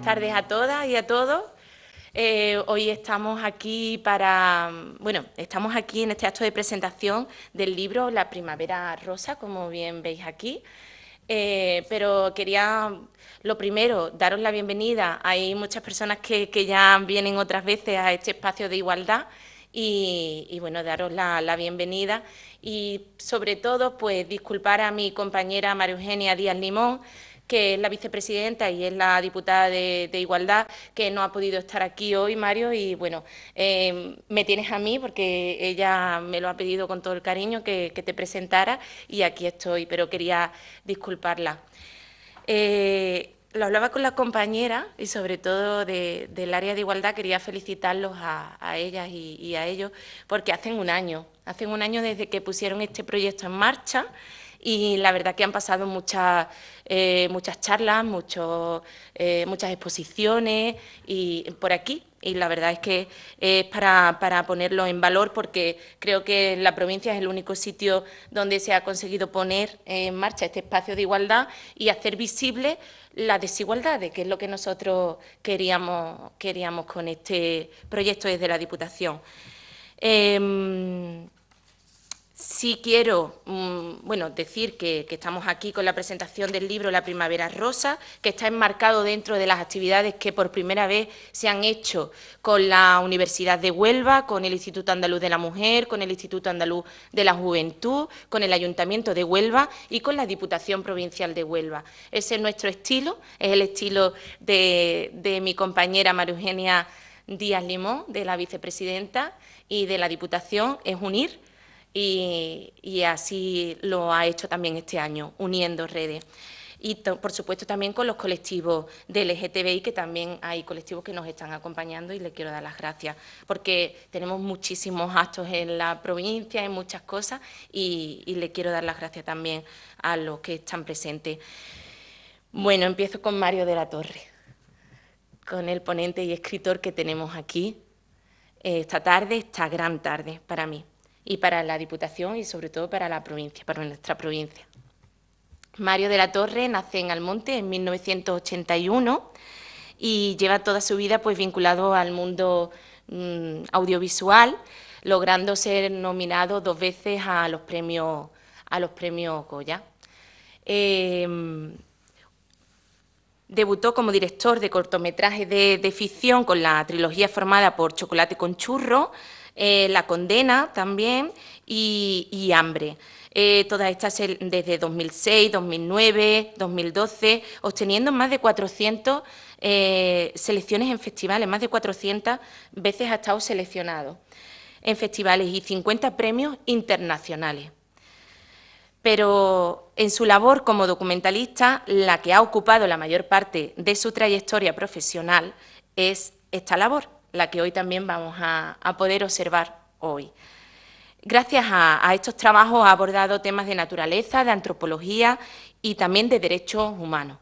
tardes a todas y a todos. Hoy estamos aquí estamos aquí en este acto de presentación del libro La Primavera Rosa, como bien veis aquí. Pero quería, lo primero, daros la bienvenida. Hay muchas personas que ya vienen otras veces a este espacio de igualdad y bueno, daros la bienvenida y sobre todo, pues disculpar a mi compañera María Eugenia Díaz Limón, que es la vicepresidenta y es la diputada de Igualdad, que no ha podido estar aquí hoy, Mario, y bueno, me tienes a mí porque ella me lo ha pedido con todo el cariño que te presentara y aquí estoy, pero quería disculparla. Lo hablaba con la compañera y sobre todo del área de igualdad, quería felicitarlos a ellas y a ellos porque hacen un año desde que pusieron este proyecto en marcha y la verdad que han pasado muchas charlas, muchas exposiciones y por aquí. Y la verdad es que es para ponerlo en valor porque creo que la provincia es el único sitio donde se ha conseguido poner en marcha este espacio de igualdad y hacer visible las desigualdades, que es lo que nosotros queríamos con este proyecto desde la Diputación. Sí quiero decir que estamos aquí con la presentación del libro La Primavera Rosa, que está enmarcado dentro de las actividades que por primera vez se han hecho con la Universidad de Huelva, con el Instituto Andaluz de la Mujer, con el Instituto Andaluz de la Juventud, con el Ayuntamiento de Huelva y con la Diputación Provincial de Huelva. Ese es nuestro estilo, es el estilo de mi compañera María Eugenia Díaz Limón, de la vicepresidenta, y de la Diputación, es unir. Y así lo ha hecho también este año, uniendo redes. Y, por supuesto, también con los colectivos de LGTBI, que también hay colectivos que nos están acompañando y les quiero dar las gracias, porque tenemos muchísimos actos en la provincia, en muchas cosas, y le quiero dar las gracias también a los que están presentes. Bueno, empiezo con Mario de la Torre, con el ponente y escritor que tenemos aquí esta tarde, esta gran tarde para mí y para la Diputación y sobre todo para la provincia, para nuestra provincia. Mario de la Torre nace en Almonte en 1981 y lleva toda su vida pues vinculado al mundo audiovisual, logrando ser nominado 2 veces a los premios Goya. Debutó como director de cortometrajes de ficción con la trilogía formada por Chocolate con churro, La condena también y Hambre. Todas estas desde 2006, 2009, 2012, obteniendo más de 400 selecciones en festivales, más de 400 veces ha estado seleccionado en festivales y 50 premios internacionales. Pero en su labor como documentalista, la que ha ocupado la mayor parte de su trayectoria profesional es esta labor, la que hoy también vamos a poder observar hoy. Gracias a estos trabajos ha abordado temas de naturaleza, de antropología y también de derechos humanos.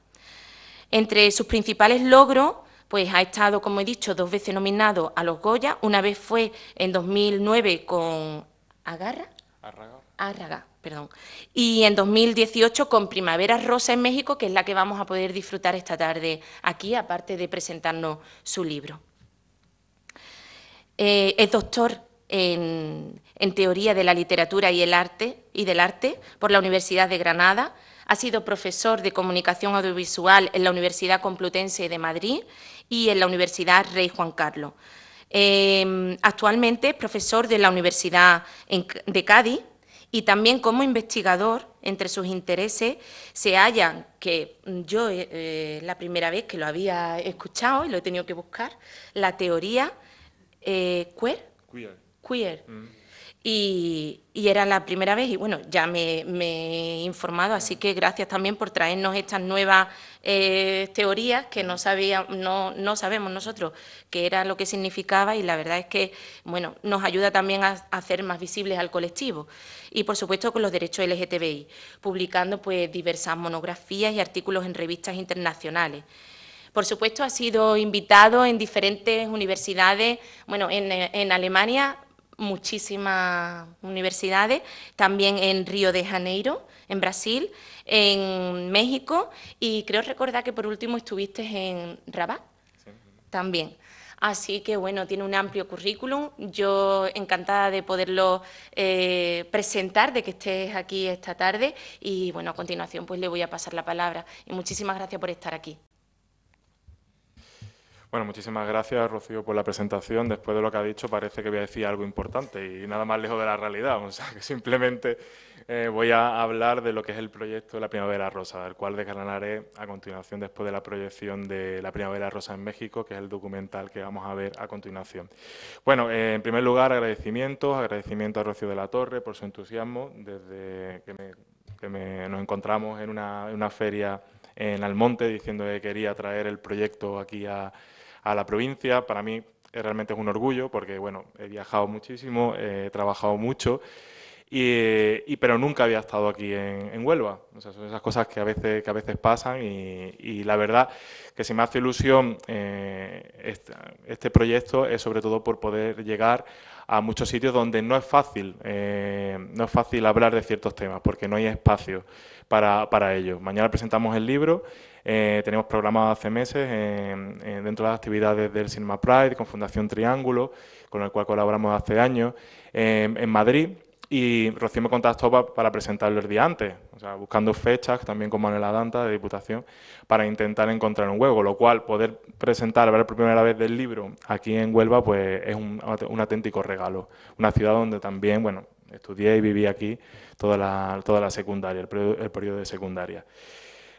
Entre sus principales logros, pues ha estado, como he dicho, 2 veces nominado a los Goya, una vez fue en 2009 con Árraga, perdón. Y en 2018 con Primavera Rosa en México, que es la que vamos a poder disfrutar esta tarde aquí, aparte de presentarnos su libro. Es doctor en Teoría de la Literatura y del Arte por la Universidad de Granada. Ha sido profesor de Comunicación Audiovisual en la Universidad Complutense de Madrid y en la Universidad Rey Juan Carlos. Actualmente es profesor de la Universidad de Cádiz y también como investigador, entre sus intereses, se hallan, que yo la primera vez que lo había escuchado y lo he tenido que buscar, la teoría queer. Y era la primera vez y bueno, ya me he informado, así que gracias también por traernos estas nuevas teorías que no sabemos nosotros qué era lo que significaba y la verdad es que bueno, nos ayuda también a hacer más visibles al colectivo y por supuesto con los derechos LGTBI, publicando pues diversas monografías y artículos en revistas internacionales. Por supuesto ha sido invitado en diferentes universidades, bueno, en Alemania muchísimas universidades, también en Río de Janeiro, en Brasil, en México y creo recordar que por último estuviste en Rabat. también. Así que, bueno, tiene un amplio currículum. Yo encantada de poderlo presentar, de que estés aquí esta tarde. Y, bueno, a continuación pues le voy a pasar la palabra. Y muchísimas gracias por estar aquí. Bueno, muchísimas gracias, Rocío, por la presentación. Después de lo que ha dicho, parece que voy a decir algo importante y nada más lejos de la realidad. O sea, que simplemente voy a hablar de lo que es el proyecto de la Primavera Rosa, el cual desgranaré a continuación después de la proyección de la Primavera Rosa en México, que es el documental que vamos a ver a continuación. Bueno, en primer lugar, agradecimiento a Rocío de la Torre por su entusiasmo desde nos encontramos en una feria en Almonte diciendo que quería traer el proyecto aquí a la provincia. Para mí realmente es un orgullo porque, bueno, he viajado muchísimo, he trabajado mucho, pero nunca había estado aquí en Huelva. O sea, son esas cosas que a veces pasan y la verdad que si me hace ilusión este proyecto es sobre todo por poder llegar a muchos sitios donde no es fácil hablar de ciertos temas porque no hay espacio para ello. Mañana presentamos el libro. Tenemos programado hace meses dentro de las actividades del Cinema Pride con Fundación Triángulo, con el cual colaboramos hace años, en Madrid. Y Rocío me contactó para presentarlo el día antes, o sea, buscando fechas, también con Manuela Danta, de Diputación, para intentar encontrar un hueco, lo cual poder presentar, ver por primera vez del libro aquí en Huelva, pues es un auténtico regalo. Una ciudad donde también, bueno, estudié y viví aquí toda la secundaria, el periodo de secundaria.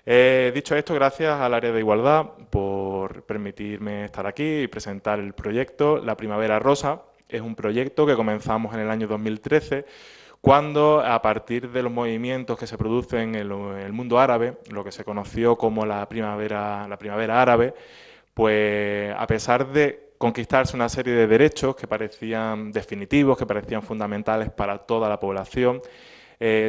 Dicho esto, gracias al área de igualdad por permitirme estar aquí y presentar el proyecto La Primavera Rosa. Es un proyecto que comenzamos en el año 2013, cuando a partir de los movimientos que se producen en el mundo árabe, lo que se conoció como la primavera árabe, pues a pesar de conquistarse una serie de derechos que parecían definitivos, que parecían fundamentales para toda la población,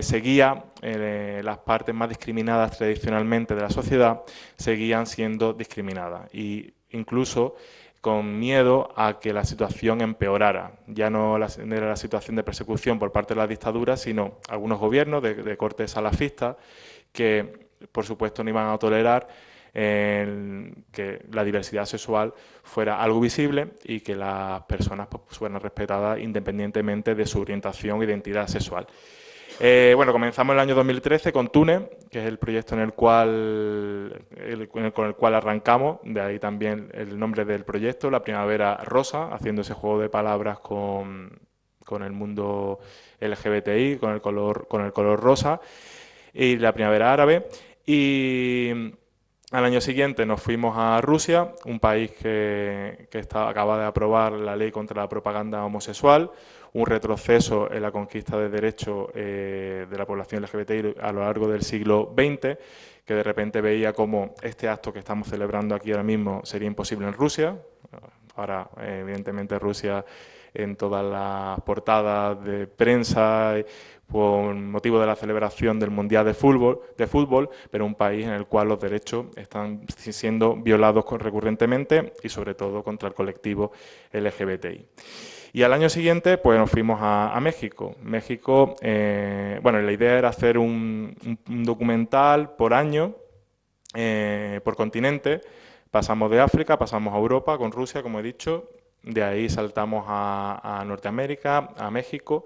seguía las partes más discriminadas tradicionalmente de la sociedad seguían siendo discriminadas y incluso con miedo a que la situación empeorara. Ya no era la situación de persecución por parte de la dictadura, sino algunos gobiernos de corte salafista que, por supuesto, no iban a tolerar que la diversidad sexual fuera algo visible y que las personas pues, fueran respetadas independientemente de su orientación e identidad sexual. Bueno, comenzamos el año 2013 con Túnez, que es el proyecto con el cual arrancamos, de ahí también el nombre del proyecto, La Primavera Rosa, haciendo ese juego de palabras con el mundo LGBTI, con el color rosa, y la Primavera Árabe. Y al año siguiente nos fuimos a Rusia, un país que acaba de aprobar la ley contra la propaganda homosexual, un retroceso en la conquista de derechos de la población LGBTI a lo largo del siglo XX, que de repente veía como este acto que estamos celebrando aquí ahora mismo sería imposible en Rusia. Ahora, evidentemente, Rusia en todas las portadas de prensa por motivo de la celebración del Mundial de fútbol, pero un país en el cual los derechos están siendo violados recurrentemente y sobre todo contra el colectivo LGBTI. Y al año siguiente, pues nos fuimos a México. México, bueno, la idea era hacer un documental por año, por continente. Pasamos de África, pasamos a Europa con Rusia, como he dicho. De ahí saltamos a Norteamérica, a México.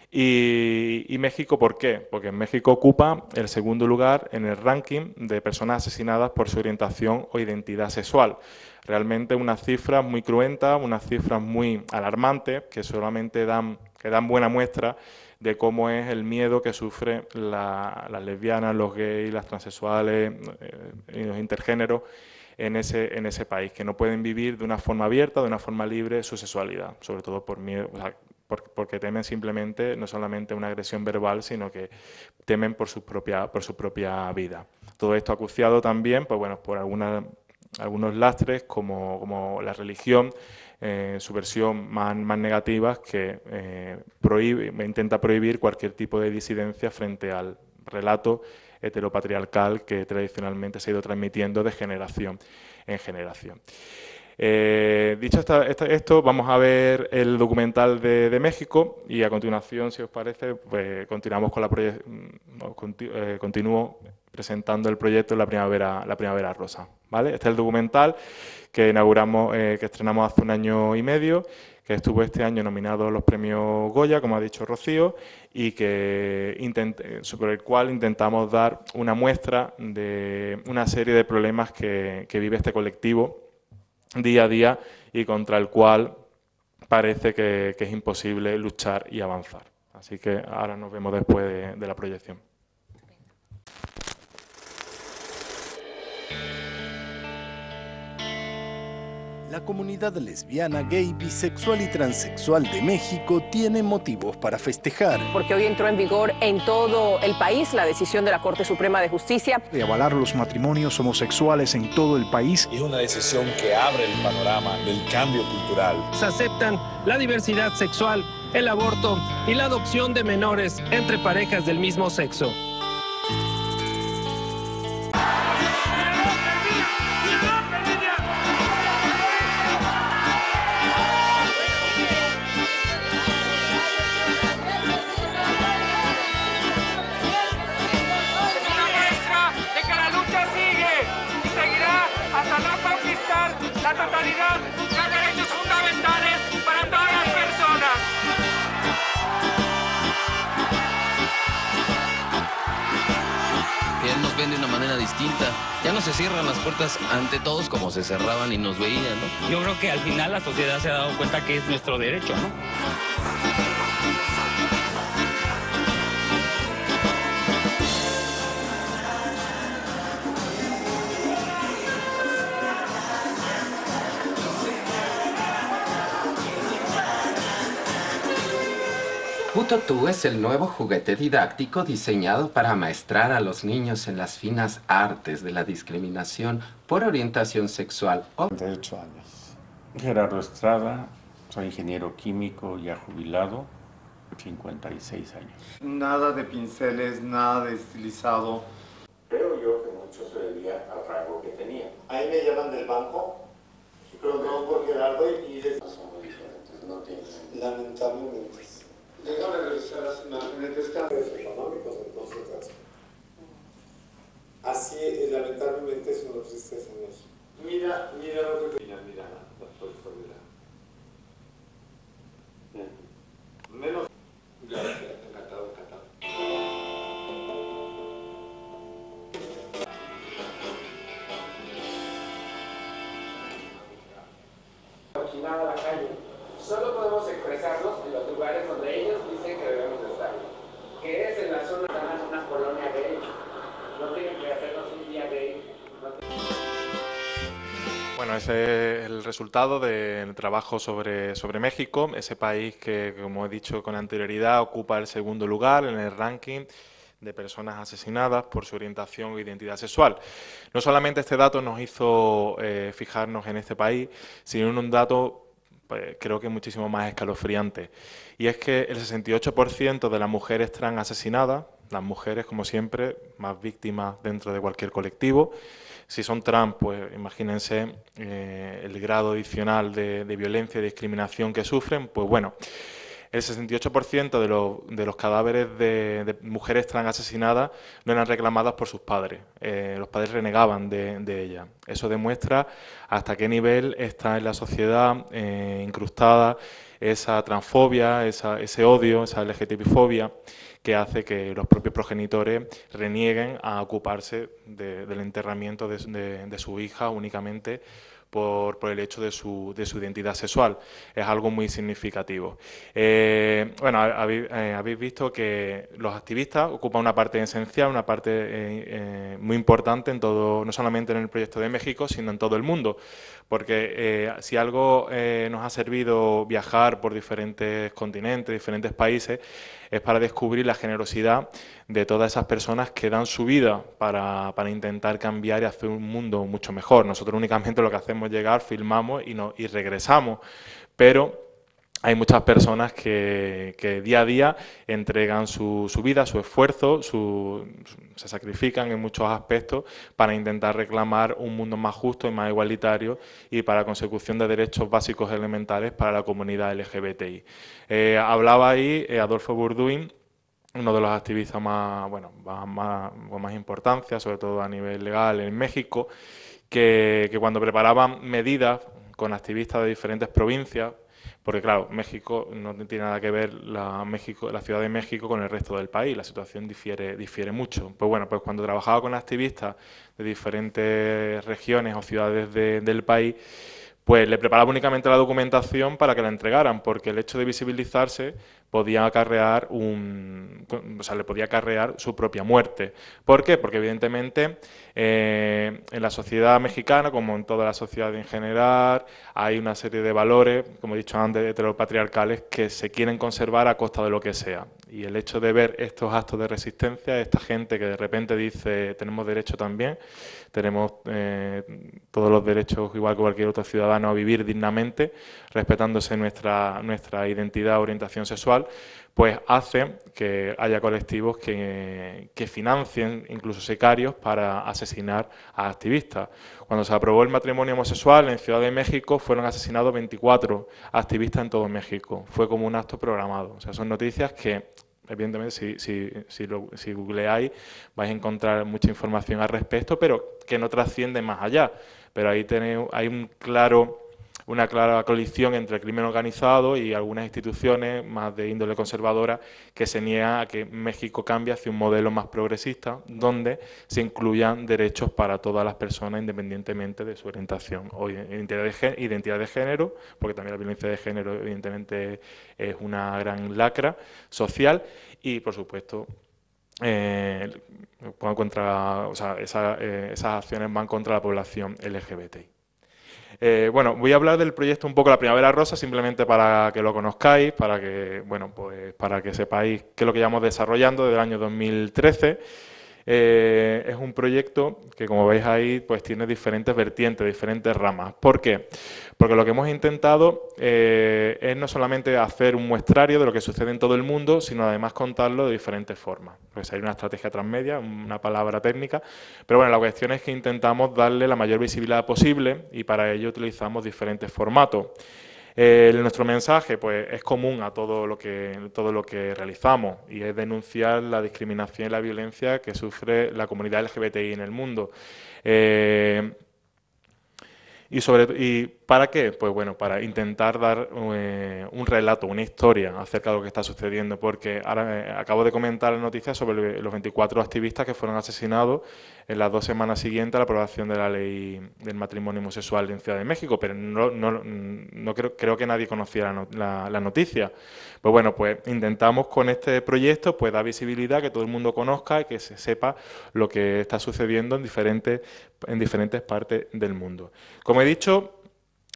Y México, ¿por qué? Porque México ocupa el segundo lugar en el ranking de personas asesinadas por su orientación o identidad sexual. Realmente unas cifras muy cruentas, unas cifras muy alarmantes, que solamente dan buena muestra de cómo es el miedo que sufren las lesbianas, los gays, las transexuales y los intergéneros en ese país, que no pueden vivir de una forma abierta, de una forma libre su sexualidad, sobre todo por miedo, o sea, porque temen simplemente no solamente una agresión verbal, sino que temen por su propia vida. Todo esto acuciado también, pues bueno, por algunos lastres como la religión, su versión más negativa, que intenta prohibir cualquier tipo de disidencia frente al relato heteropatriarcal que tradicionalmente se ha ido transmitiendo de generación en generación. Dicho esto, vamos a ver el documental de México y a continuación, si os parece, pues continuamos con la continúo presentando el proyecto La Primavera Rosa, ¿vale? Este es el documental que inauguramos, que estrenamos hace un año y medio, que estuvo este año nominado a los premios Goya, como ha dicho Rocío, y sobre el cual intentamos dar una muestra de una serie de problemas que vive este colectivo día a día y contra el cual parece que es imposible luchar y avanzar. Así que ahora nos vemos después de la proyección. La comunidad lesbiana, gay, bisexual y transexual de México tiene motivos para festejar. Porque hoy entró en vigor en todo el país la decisión de la Corte Suprema de Justicia de avalar los matrimonios homosexuales en todo el país. Es una decisión que abre el panorama del cambio cultural. Se aceptan la diversidad sexual, el aborto y la adopción de menores entre parejas del mismo sexo. La totalidad de derechos fundamentales para todas las personas. Él nos ven de una manera distinta. Ya no se cierran las puertas ante todos como se cerraban y nos veían, ¿no? Yo creo que al final la sociedad se ha dado cuenta que es nuestro derecho, ¿no? Putotú es el nuevo juguete didáctico diseñado para amaestrar a los niños en las finas artes de la discriminación por orientación sexual. 38 años. Gerardo Estrada, soy ingeniero químico ya jubilado, 56 años. Nada de pinceles, nada de estilizado. Creo yo que mucho se debía al rango que tenía. Ahí me llaman del banco, preguntamos por Gerardo y son muy diferentes, no tienen. Lamentablemente. Déjame revisar las imágenes, estándares económicos entonces. Así, lamentablemente, eso no existe en México. Mira lo que te... Mira, la fosforidad. Menos... Gracias, encantado. Marginada la calle. Solo podemos expresarnos en los lugares donde ellos dicen que debemos estar, que es en la zona de una colonia gay. No tienen que hacernos un día gay. Bueno, ese es el resultado del trabajo sobre México, ese país que, como he dicho con anterioridad, ocupa el segundo lugar en el ranking de personas asesinadas por su orientación o identidad sexual. No solamente este dato nos hizo fijarnos en este país, sino en un dato pues, creo que muchísimo más escalofriante. Y es que el 68% de las mujeres trans asesinadas, las mujeres, como siempre, más víctimas dentro de cualquier colectivo. Si son trans, pues imagínense el grado adicional de violencia y discriminación que sufren. Pues bueno, el 68% de los cadáveres de mujeres trans asesinadas no eran reclamadas por sus padres. Los padres renegaban de ellas. Eso demuestra hasta qué nivel está en la sociedad incrustada esa transfobia, ese odio, esa LGTBI-fobia, que hace que los propios progenitores renieguen a ocuparse del enterramiento de su hija únicamente por el hecho de su identidad sexual. Es algo muy significativo. Bueno, habéis visto que los activistas ocupan una parte esencial, una parte muy importante en todo, no solamente en el proyecto de México, sino en todo el mundo, porque si algo nos ha servido viajar por diferentes continentes, diferentes países, es para descubrir la generosidad de todas esas personas que dan su vida para intentar cambiar y hacer un mundo mucho mejor. Nosotros únicamente lo que hacemos es llegar, filmamos y regresamos, pero hay muchas personas que día a día entregan su vida, su esfuerzo, se sacrifican en muchos aspectos para intentar reclamar un mundo más justo y más igualitario y para la consecución de derechos básicos elementales para la comunidad LGBTI. Hablaba ahí Adolfo Burdúin uno de los activistas más, bueno, con más importancia, sobre todo a nivel legal en México, que cuando preparaban medidas con activistas de diferentes provincias, porque claro, México no tiene nada que ver la Ciudad de México con el resto del país, la situación difiere mucho. Pues bueno, pues cuando trabajaba con activistas de diferentes regiones o ciudades del país, pues le preparaba únicamente la documentación para que la entregaran, porque el hecho de visibilizarse podía acarrear le podía acarrear su propia muerte. ¿Por qué? Porque evidentemente en la sociedad mexicana, como en toda la sociedad en general, hay una serie de valores, como he dicho antes, heteropatriarcales, que se quieren conservar a costa de lo que sea. Y el hecho de ver estos actos de resistencia, esta gente que de repente dice tenemos derecho también, tenemos todos los derechos, igual que cualquier otro ciudadano, a vivir dignamente, respetándose nuestra identidad, orientación sexual, pues hace que haya colectivos que financien, incluso sicarios, para asesinar a activistas. Cuando se aprobó el matrimonio homosexual en Ciudad de México, fueron asesinados 24 activistas en todo México. Fue como un acto programado. O sea, son noticias que, evidentemente, si googleáis, vais a encontrar mucha información al respecto, pero que no trasciende más allá. Pero ahí hay una clara colisión entre el crimen organizado y algunas instituciones más de índole conservadora que se niegan a que México cambie hacia un modelo más progresista donde se incluyan derechos para todas las personas independientemente de su orientación o identidad de género, porque también la violencia de género evidentemente es una gran lacra social y, por supuesto, esas acciones van contra la población LGBTI. Bueno, voy a hablar del proyecto un poco La Primavera Rosa, simplemente para que lo conozcáis, para que sepáis qué es lo que llevamos desarrollando desde el año 2013. Es un proyecto que, como veis ahí, pues tiene diferentes vertientes, diferentes ramas. ¿Por qué? Porque lo que hemos intentado es no solamente hacer un muestrario de lo que sucede en todo el mundo, sino además contarlo de diferentes formas. Pues hay una estrategia transmedia, una palabra técnica, pero bueno, la cuestión es que intentamos darle la mayor visibilidad posible y para ello utilizamos diferentes formatos. Nuestro mensaje pues, es común a todo lo que realizamos y es denunciar la discriminación y la violencia que sufre la comunidad LGBTI en el mundo. ¿Y para qué? Pues bueno, para intentar dar un relato, una historia acerca de lo que está sucediendo, porque ahora acabo de comentar la noticia sobre los 24 activistas que fueron asesinados en las 2 semanas siguientes a la aprobación de la ley del matrimonio homosexual en Ciudad de México, pero no creo que nadie conociera la noticia. Pues bueno, pues intentamos con este proyecto pues dar visibilidad, que todo el mundo conozca y que se sepa lo que está sucediendo en diferentes partes del mundo. Como he dicho,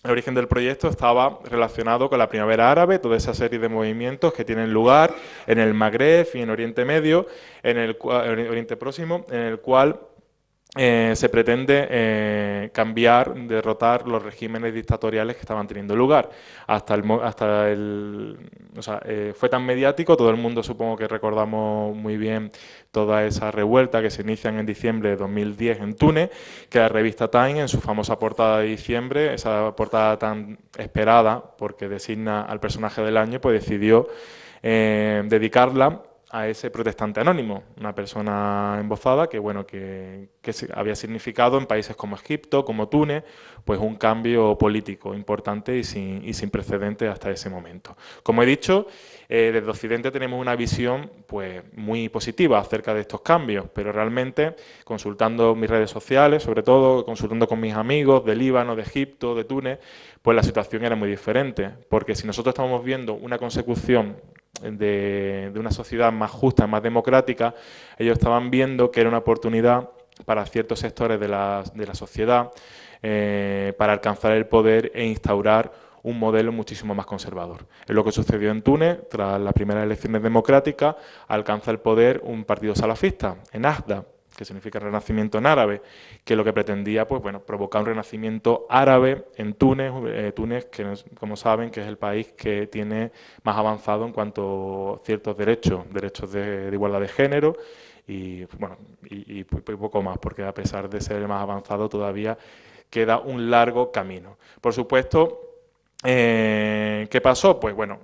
el origen del proyecto estaba relacionado con la primavera árabe, toda esa serie de movimientos que tienen lugar en el Magreb y en Oriente Medio, en Oriente Próximo, en el cual se pretende derrotar los regímenes dictatoriales que estaban teniendo lugar. Fue tan mediático, todo el mundo supongo que recordamos muy bien toda esa revuelta que se inicia en diciembre de 2010 en Túnez, que la revista Time, en su famosa portada de diciembre, esa portada tan esperada porque designa al personaje del año, pues decidió dedicarla a ese protestante anónimo, una persona embozada que había significado en países como Egipto, como Túnez, pues un cambio político importante y sin precedentes hasta ese momento. Como he dicho, desde Occidente tenemos una visión pues muy positiva acerca de estos cambios, pero realmente consultando mis redes sociales, sobre todo consultando con mis amigos de Líbano, de Egipto, de Túnez, pues la situación era muy diferente, porque si nosotros estamos viendo una consecución de una sociedad más justa, más democrática, ellos estaban viendo que era una oportunidad para ciertos sectores de la sociedad para alcanzar el poder e instaurar un modelo muchísimo más conservador. Es lo que sucedió en Túnez, tras las primeras elecciones democráticas, alcanza el poder un partido salafista, Ennahda, que significa renacimiento en árabe, que lo que pretendía pues bueno, provocar un renacimiento árabe en Túnez, Túnez que como saben que es el país que tiene más avanzado en cuanto a ciertos derechos de igualdad de género y poco más, porque a pesar de ser el más avanzado todavía queda un largo camino. Por supuesto, ¿Qué pasó? Pues bueno,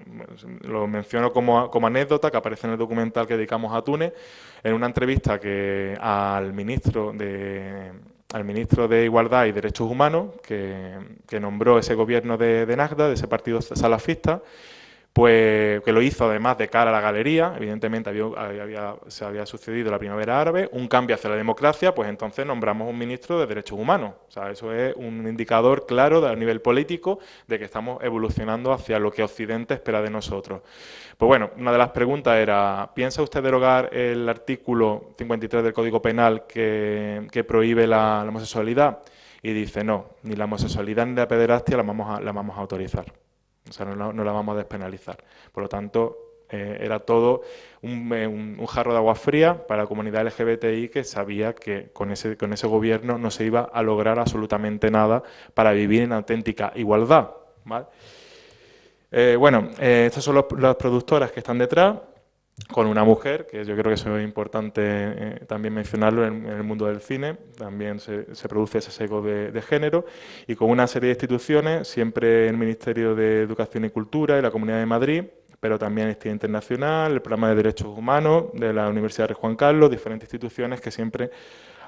lo menciono como anécdota que aparece en el documental que dedicamos a Túnez, en una entrevista que al ministro de Igualdad y Derechos Humanos, que nombró ese gobierno de Nagda, de ese partido salafista, pues que lo hizo además de cara a la galería. Evidentemente se había sucedido la primavera árabe, un cambio hacia la democracia, pues entonces nombramos un ministro de Derechos Humanos. O sea, eso es un indicador claro a nivel político de que estamos evolucionando hacia lo que Occidente espera de nosotros. Pues bueno, una de las preguntas era, ¿piensa usted derogar el artículo 53 del Código Penal que prohíbe la homosexualidad? Y dice, no, ni la homosexualidad ni la pederastia la vamos a autorizar. O sea, no la vamos a despenalizar. Por lo tanto, era todo un jarro de agua fría para la comunidad LGBTI, que sabía que con ese gobierno no se iba a lograr absolutamente nada para vivir en auténtica igualdad, ¿vale? Estas son las productoras que están detrás, con una mujer, que yo creo que eso es importante también mencionarlo en el mundo del cine, también se produce ese sesgo de género, y con una serie de instituciones, siempre el Ministerio de Educación y Cultura y la Comunidad de Madrid, pero también Amnistía Internacional, el Programa de Derechos Humanos de la Universidad de Juan Carlos, diferentes instituciones que siempre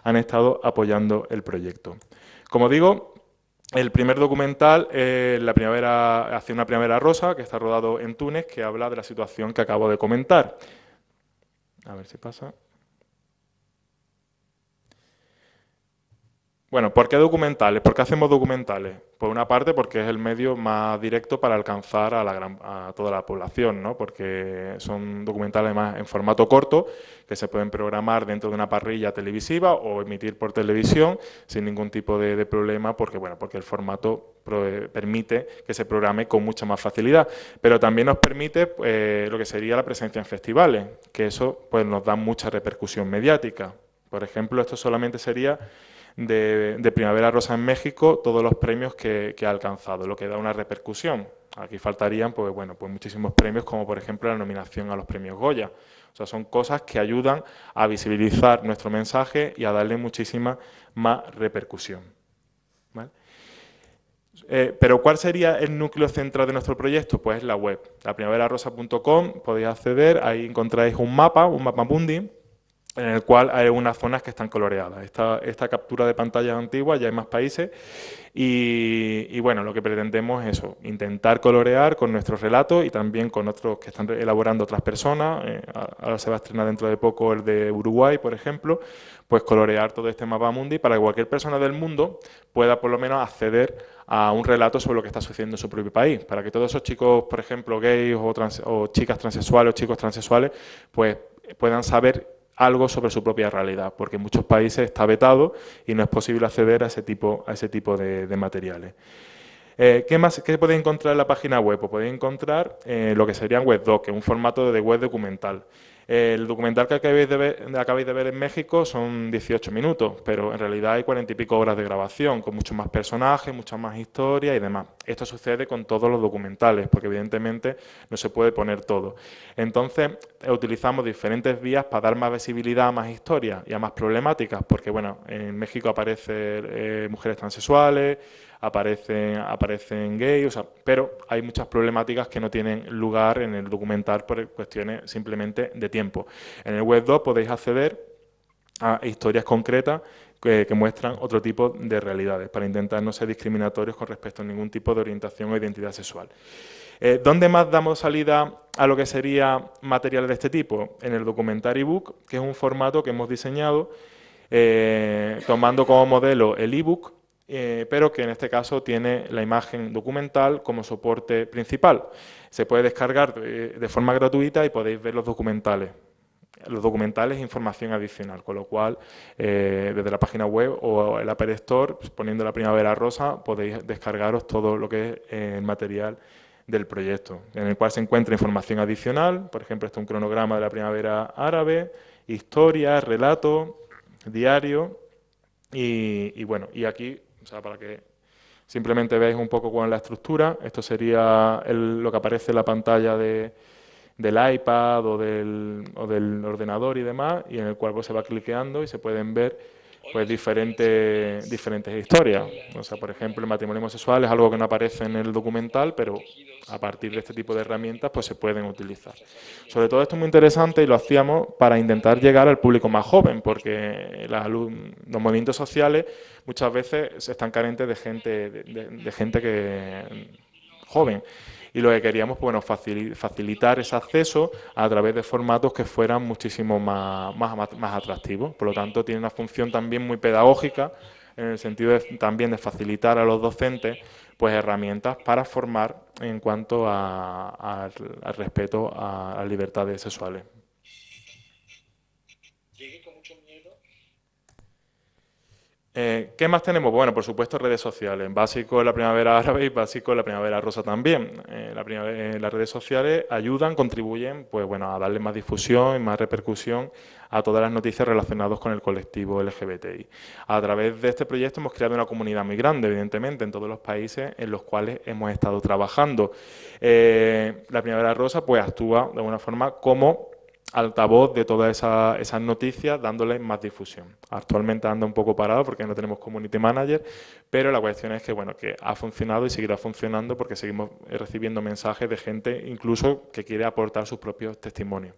han estado apoyando el proyecto. Como digo, el primer documental, Hacia una primavera rosa, que está rodado en Túnez, que habla de la situación que acabo de comentar. A ver si pasa. Bueno, ¿por qué documentales? ¿Por qué hacemos documentales? Por una parte, porque es el medio más directo para alcanzar a toda la población, ¿no? Porque son documentales además en formato corto, que se pueden programar dentro de una parrilla televisiva o emitir por televisión sin ningún tipo de problema, porque el formato permite que se programe con mucha más facilidad. Pero también nos permite lo que sería la presencia en festivales, que eso pues nos da mucha repercusión mediática. Por ejemplo, esto solamente sería de Primavera Rosa en México, todos los premios que ha alcanzado, lo que da una repercusión. Aquí faltarían pues muchísimos premios, como por ejemplo la nominación a los premios Goya. O sea, son cosas que ayudan a visibilizar nuestro mensaje y a darle muchísima más repercusión, ¿vale? Pero ¿cuál sería el núcleo central de nuestro proyecto? Pues la web, laprimaverarosa.com, podéis acceder, ahí encontráis un mapa mundi, en el cual hay unas zonas que están coloreadas. Esta captura de pantallas antigua, ya hay más países, y bueno, lo que pretendemos es eso, intentar colorear con nuestros relatos y también con otros que están elaborando otras personas. Ahora se va a estrenar dentro de poco el de Uruguay, por ejemplo, pues colorear todo este mapa mundi para que cualquier persona del mundo pueda por lo menos acceder a un relato sobre lo que está sucediendo en su propio país, para que todos esos chicos, por ejemplo, gays o chicas transexuales o chicos transexuales, pues puedan saber algo sobre su propia realidad, porque en muchos países está vetado y no es posible acceder a ese tipo de materiales. ¿Qué podéis encontrar en la página web? Pues podéis encontrar lo que serían webdoc, que es un formato de web documental. El documental que acabáis de ver en México son 18 minutos, pero en realidad hay 40 y pico horas de grabación, con muchos más personajes, muchas más historias y demás. Esto sucede con todos los documentales, porque evidentemente no se puede poner todo. Entonces, utilizamos diferentes vías para dar más visibilidad a más historias y a más problemáticas, porque bueno, en México aparecen mujeres transexuales, aparecen gays, o sea, pero hay muchas problemáticas que no tienen lugar en el documental por cuestiones simplemente de tiempo. En el webdoc podéis acceder a historias concretas que muestran otro tipo de realidades, para intentar no ser discriminatorios con respecto a ningún tipo de orientación o identidad sexual. ¿Dónde más damos salida a lo que sería material de este tipo? En el documental ebook, que es un formato que hemos diseñado tomando como modelo el ebook, pero que en este caso tiene la imagen documental como soporte principal. Se puede descargar de forma gratuita y podéis ver los documentales. Los documentales e información adicional, con lo cual desde la página web o el Apple Store, pues, poniendo la Primavera Rosa, podéis descargaros todo lo que es el material del proyecto, en el cual se encuentra información adicional, por ejemplo, este es un cronograma de la Primavera Árabe, historias, relatos, diario y bueno, y aquí, o sea, para que simplemente veáis un poco cuál es la estructura, esto sería lo que aparece en la pantalla del iPad o del ordenador y demás, y en el cual pues, se va cliqueando y se pueden ver pues diferentes historias. O sea, por ejemplo, el matrimonio homosexual es algo que no aparece en el documental, pero a partir de este tipo de herramientas pues se pueden utilizar. Sobre todo esto es muy interesante y lo hacíamos para intentar llegar al público más joven, porque los movimientos sociales muchas veces están carentes de gente joven. Y lo que queríamos, bueno, facilitar ese acceso a través de formatos que fueran muchísimo más atractivos. Por lo tanto, tiene una función también muy pedagógica, en el sentido también de facilitar a los docentes pues herramientas para formar en cuanto al respeto a las libertades sexuales. ¿Qué más tenemos? Bueno, por supuesto, redes sociales. Básico la primavera árabe y básico la primavera rosa también. Las redes sociales ayudan, contribuyen pues, bueno, a darle más difusión y más repercusión a todas las noticias relacionadas con el colectivo LGBTI. A través de este proyecto hemos creado una comunidad muy grande, evidentemente, en todos los países en los cuales hemos estado trabajando. La primavera rosa pues, actúa de alguna forma como altavoz de todas esas noticias, dándoles más difusión. Actualmente anda un poco parado porque no tenemos community manager, pero la cuestión es que, bueno, que ha funcionado y seguirá funcionando porque seguimos recibiendo mensajes de gente incluso que quiere aportar sus propios testimonios.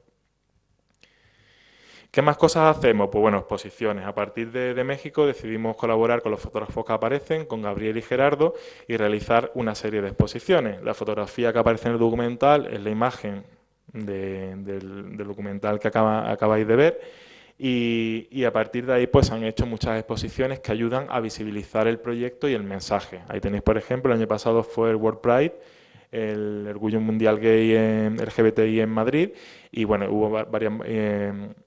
¿Qué más cosas hacemos? Pues bueno, exposiciones. A partir de México decidimos colaborar con los fotógrafos que aparecen, con Gabriel y Gerardo, y realizar una serie de exposiciones. La fotografía que aparece en el documental es la imagen del documental que acabáis de ver y a partir de ahí pues han hecho muchas exposiciones que ayudan a visibilizar el proyecto y el mensaje. Ahí tenéis, por ejemplo, el año pasado fue el World Pride, el Orgullo Mundial Gay LGBTI en Madrid, y bueno, hubo varias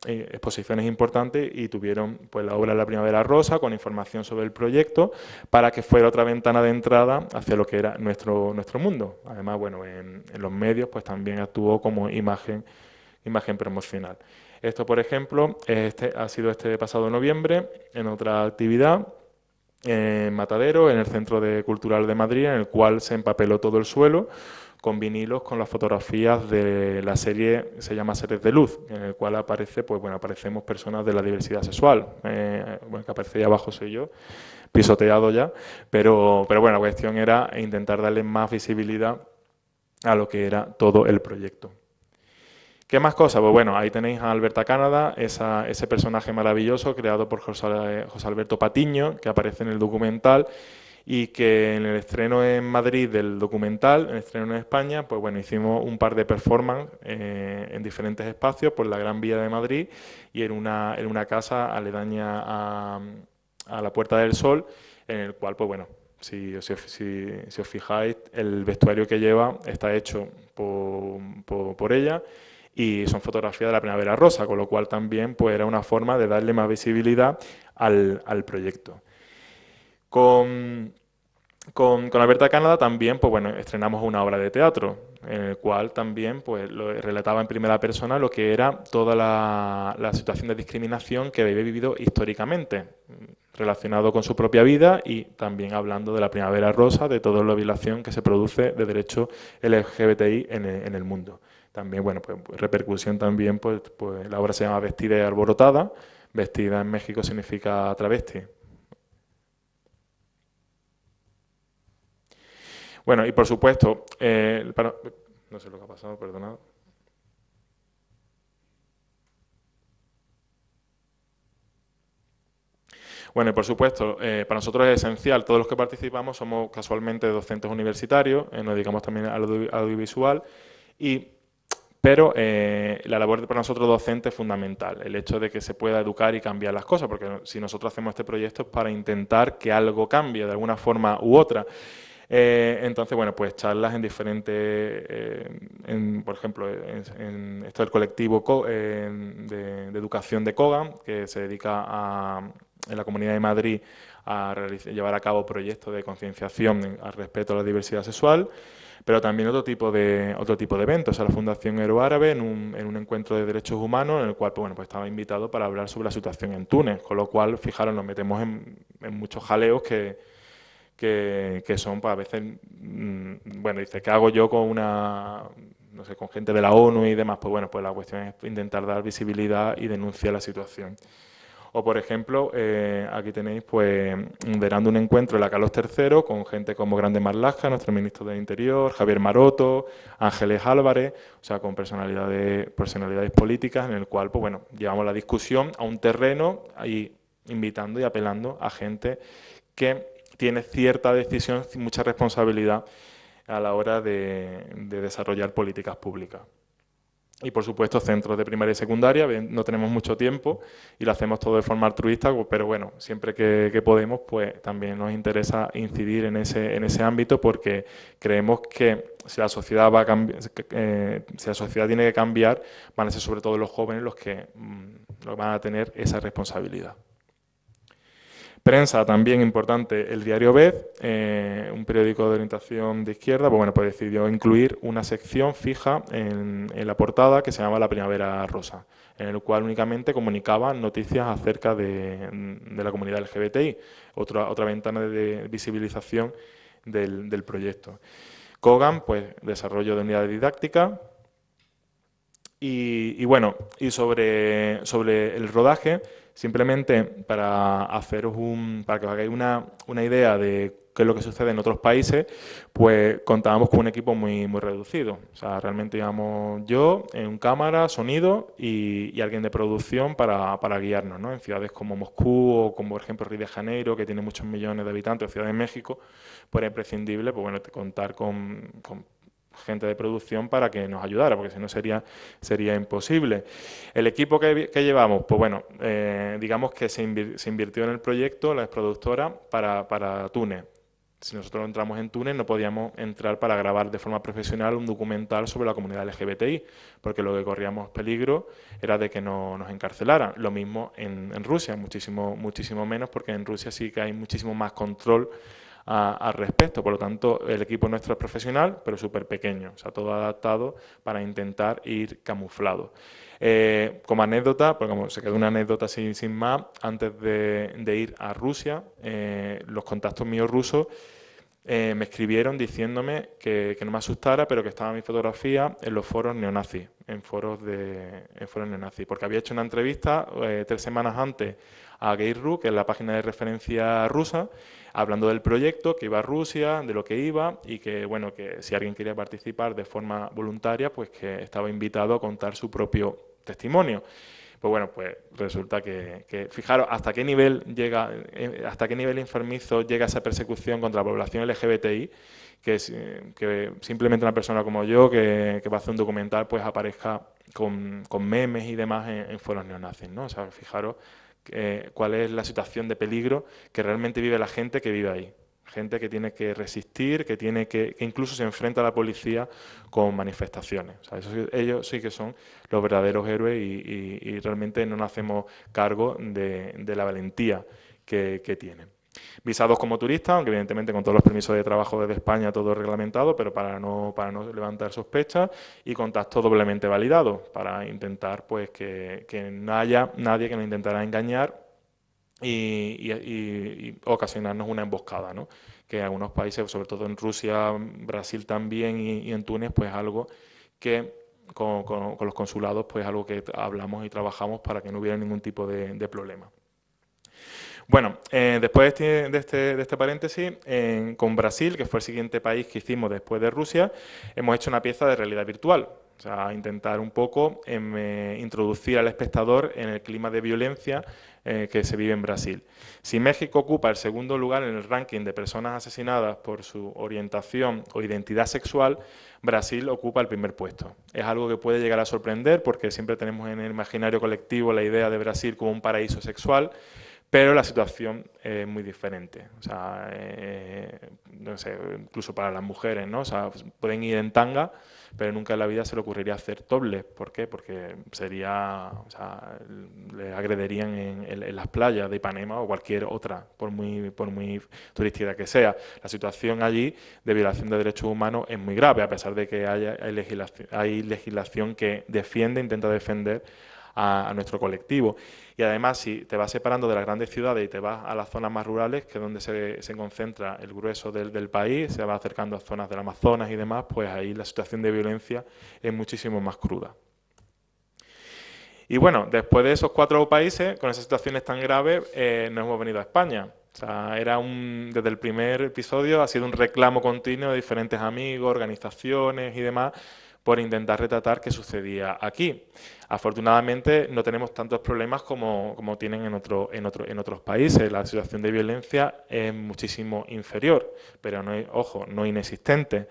exposiciones importantes y tuvieron pues la obra La Primavera Rosa con información sobre el proyecto para que fuera otra ventana de entrada hacia lo que era nuestro mundo. Además, bueno, en los medios pues también actuó como imagen promocional. Esto, por ejemplo, ha sido este pasado noviembre en otra actividad en Matadero, en el Centro Cultural de Madrid, en el cual se empapeló todo el suelo con vinilos con las fotografías de la serie, se llama Seres de Luz, en el cual aparecemos personas de la diversidad sexual. Que aparece ahí abajo soy yo, pisoteado ya, pero bueno, la cuestión era intentar darle más visibilidad a lo que era todo el proyecto. ¿Qué más cosas? Pues bueno, ahí tenéis a Alberta Canadá, ese personaje maravilloso creado por José Alberto Patiño, que aparece en el documental y que en el estreno en Madrid del documental, en el estreno en España, pues bueno, hicimos un par de performances en diferentes espacios por la Gran Vía de Madrid y en una casa aledaña a la Puerta del Sol, en el cual, pues bueno, si os fijáis, el vestuario que lleva está hecho por ella, y son fotografías de la Primavera Rosa, con lo cual también pues, era una forma de darle más visibilidad al proyecto. Con Alberta Canadá también pues, bueno, estrenamos una obra de teatro, en el cual también pues, relataba en primera persona lo que era toda la situación de discriminación que había vivido históricamente, relacionado con su propia vida y también hablando de la Primavera Rosa, de toda la violación que se produce de derechos LGBTI en el mundo. También, bueno, pues repercusión también, pues la obra se llama Vestida y Alborotada. Vestida en México significa travesti. Bueno, y por supuesto, no sé lo que ha pasado, perdonad. Bueno, y por supuesto, para nosotros es esencial, todos los que participamos somos casualmente docentes universitarios, nos dedicamos también al audiovisual, pero la labor para nosotros docente es fundamental, el hecho de que se pueda educar y cambiar las cosas, porque si nosotros hacemos este proyecto es para intentar que algo cambie de alguna forma u otra. Entonces, bueno, pues charlas en diferentes, por ejemplo, esto del colectivo de educación de COGAM, que se dedica en la Comunidad de Madrid a llevar a cabo proyectos de concienciación al respeto a la diversidad sexual, pero también otro tipo de eventos. La Fundación Euroárabe en un encuentro de derechos humanos en el cual pues estaba invitado para hablar sobre la situación en Túnez, con lo cual, fijaros, nos metemos en muchos jaleos que son pues, a veces, bueno, dice, ¿qué hago yo con no sé, con gente de la ONU y demás? Pues bueno, pues la cuestión es intentar dar visibilidad y denunciar la situación. O, por ejemplo, aquí tenéis, pues, moderando un encuentro en la Carlos III con gente como Grande Marlaska, nuestro ministro del Interior, Javier Maroto, Ángeles Álvarez, o sea, con personalidades políticas, en el cual, pues bueno, llevamos la discusión a un terreno ahí invitando y apelando a gente que tiene cierta decisión, mucha responsabilidad a la hora de desarrollar políticas públicas. Y, por supuesto, centros de primaria y secundaria, no tenemos mucho tiempo y lo hacemos todo de forma altruista, pero bueno, siempre que podemos, pues también nos interesa incidir en ese ámbito, porque creemos que si la sociedad va a cambiar, si la sociedad tiene que cambiar, van a ser sobre todo los jóvenes los que van a tener esa responsabilidad. Prensa también importante, el diario Vez, un periódico de orientación de izquierda, pues bueno, pues decidió incluir una sección fija en la portada que se llama La Primavera Rosa, en el cual únicamente comunicaba noticias acerca de la comunidad LGBTI, otra ventana de visibilización del proyecto. Kogan, pues desarrollo de unidades didácticas. Y bueno, y sobre el rodaje, simplemente para para que os hagáis una idea de qué es lo que sucede en otros países, pues contábamos con un equipo muy reducido. O sea, realmente íbamos yo, un cámara, sonido y alguien de producción para guiarnos, ¿no? En ciudades como Moscú o como, por ejemplo, Río de Janeiro, que tiene muchos millones de habitantes, o Ciudad de México, pues era imprescindible, pues bueno, contar con gente de producción para que nos ayudara, porque si no sería imposible. El equipo que llevamos, pues bueno, digamos que se invirtió en el proyecto, la productora, para Túnez. Si nosotros entramos en Túnez, no podíamos entrar para grabar de forma profesional un documental sobre la comunidad LGBTI, porque lo que corríamos peligro era de que nos encarcelaran. Lo mismo en Rusia, muchísimo menos, porque en Rusia sí que hay muchísimo más control al respecto. Por lo tanto, el equipo nuestro es profesional, pero súper pequeño, o sea, todo adaptado para intentar ir camuflado. Como anécdota, porque como se quedó una anécdota sin más, antes de ir a Rusia, los contactos míos rusos me escribieron diciéndome que no me asustara, pero que estaba mi fotografía en los foros neonazis, en foros neonazis, porque había hecho una entrevista 3 semanas antes a Gay.ru, que es la página de referencia rusa, hablando del proyecto, que iba a Rusia, de lo que iba, y que, bueno, que si alguien quería participar de forma voluntaria, pues que estaba invitado a contar su propio testimonio. Pues bueno, pues resulta que fijaros hasta qué nivel enfermizo llega esa persecución contra la población LGBTI, que simplemente una persona como yo, que va a hacer un documental, pues aparezca con memes y demás en foros neonazis, ¿no? O sea, fijaros cuál es la situación de peligro que realmente vive la gente que vive ahí. Gente que tiene que resistir, que incluso se enfrenta a la policía con manifestaciones. O sea, ellos sí que son los verdaderos héroes y realmente no nos hacemos cargo de la valentía que tienen. Visados como turistas, aunque evidentemente con todos los permisos de trabajo desde España todo reglamentado, pero para no levantar sospechas, y contacto doblemente validado para intentar pues que no haya nadie que nos intentara engañar y ocasionarnos una emboscada, ¿no? Que en algunos países, sobre todo en Rusia, Brasil también y en Túnez, pues algo que con los consulados, pues algo que hablamos y trabajamos para que no hubiera ningún tipo de problema. Bueno, después de este paréntesis, con Brasil, que fue el siguiente país que hicimos después de Rusia, hemos hecho una pieza de realidad virtual. O sea, intentar un poco introducir al espectador en el clima de violencia que se vive en Brasil. Si México ocupa el segundo lugar en el ranking de personas asesinadas por su orientación o identidad sexual, Brasil ocupa el primer puesto. Es algo que puede llegar a sorprender porque siempre tenemos en el imaginario colectivo la idea de Brasil como un paraíso sexual, pero la situación es muy diferente. O sea, no sé, incluso para las mujeres, ¿no? O sea, pueden ir en tanga, pero nunca en la vida se le ocurriría hacer topless. ¿Por qué? Porque sería, o sea, les agrederían en las playas de Ipanema o cualquier otra, por muy turística que sea. La situación allí de violación de derechos humanos es muy grave, a pesar de que hay legislación que intenta defender a nuestro colectivo. Y además, si te vas separando de las grandes ciudades y te vas a las zonas más rurales, que es donde se concentra el grueso del país, se va acercando a zonas del Amazonas y demás, pues ahí la situación de violencia es muchísimo más cruda. Y bueno, después de esos 4 países, con esas situaciones tan graves, nos hemos venido a España. O sea, desde el primer episodio ha sido un reclamo continuo de diferentes amigos, organizaciones y demás, por intentar retratar qué sucedía aquí. Afortunadamente no tenemos tantos problemas como tienen en otros países. La situación de violencia es muchísimo inferior, pero ojo, no inexistente.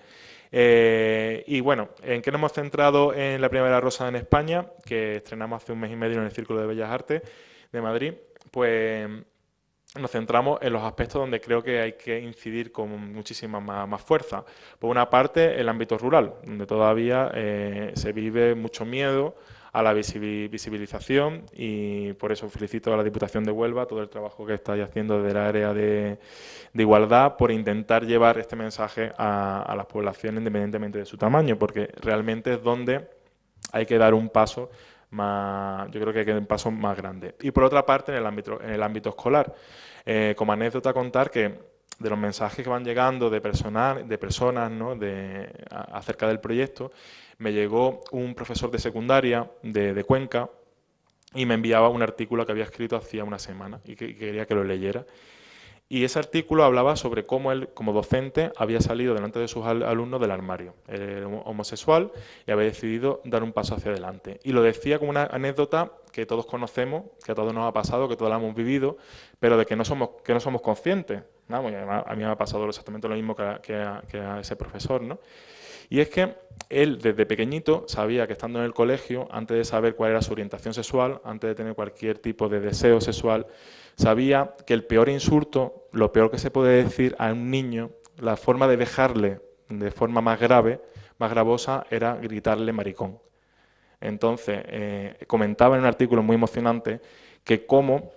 Y bueno, ¿en qué nos hemos centrado en la Primavera Rosa en España? Que estrenamos hace un mes y medio en el Círculo de Bellas Artes de Madrid. Pues nos centramos en los aspectos donde creo que hay que incidir con muchísima más fuerza. Por una parte, el ámbito rural, donde todavía se vive mucho miedo a la visibilización, y por eso felicito a la Diputación de Huelva todo el trabajo que estáis haciendo desde el área de igualdad por intentar llevar este mensaje a las poblaciones independientemente de su tamaño, porque realmente es donde hay que dar un paso más, yo creo que hay que dar un paso más grande. Y por otra parte, en el ámbito escolar, como anécdota contar que de los mensajes que van llegando de personas, ¿no?, acerca del proyecto, me llegó un profesor de secundaria de Cuenca y me enviaba un artículo que había escrito hacía una semana y que quería que lo leyera. Y ese artículo hablaba sobre cómo él, como docente, había salido delante de sus alumnos del armario. Él era homosexual y había decidido dar un paso hacia adelante. Y lo decía como una anécdota que todos conocemos, que a todos nos ha pasado, que todos la hemos vivido, pero de que no somos conscientes. Vamos, a mí me ha pasado exactamente lo mismo que a ese profesor, ¿no? Y es que él, desde pequeñito, sabía que estando en el colegio, antes de saber cuál era su orientación sexual, antes de tener cualquier tipo de deseo sexual, sabía que el peor insulto, lo peor que se puede decir a un niño, la forma de dejarle de forma más grave, más gravosa, era gritarle maricón. Entonces, comentaba en un artículo muy emocionante que cómo,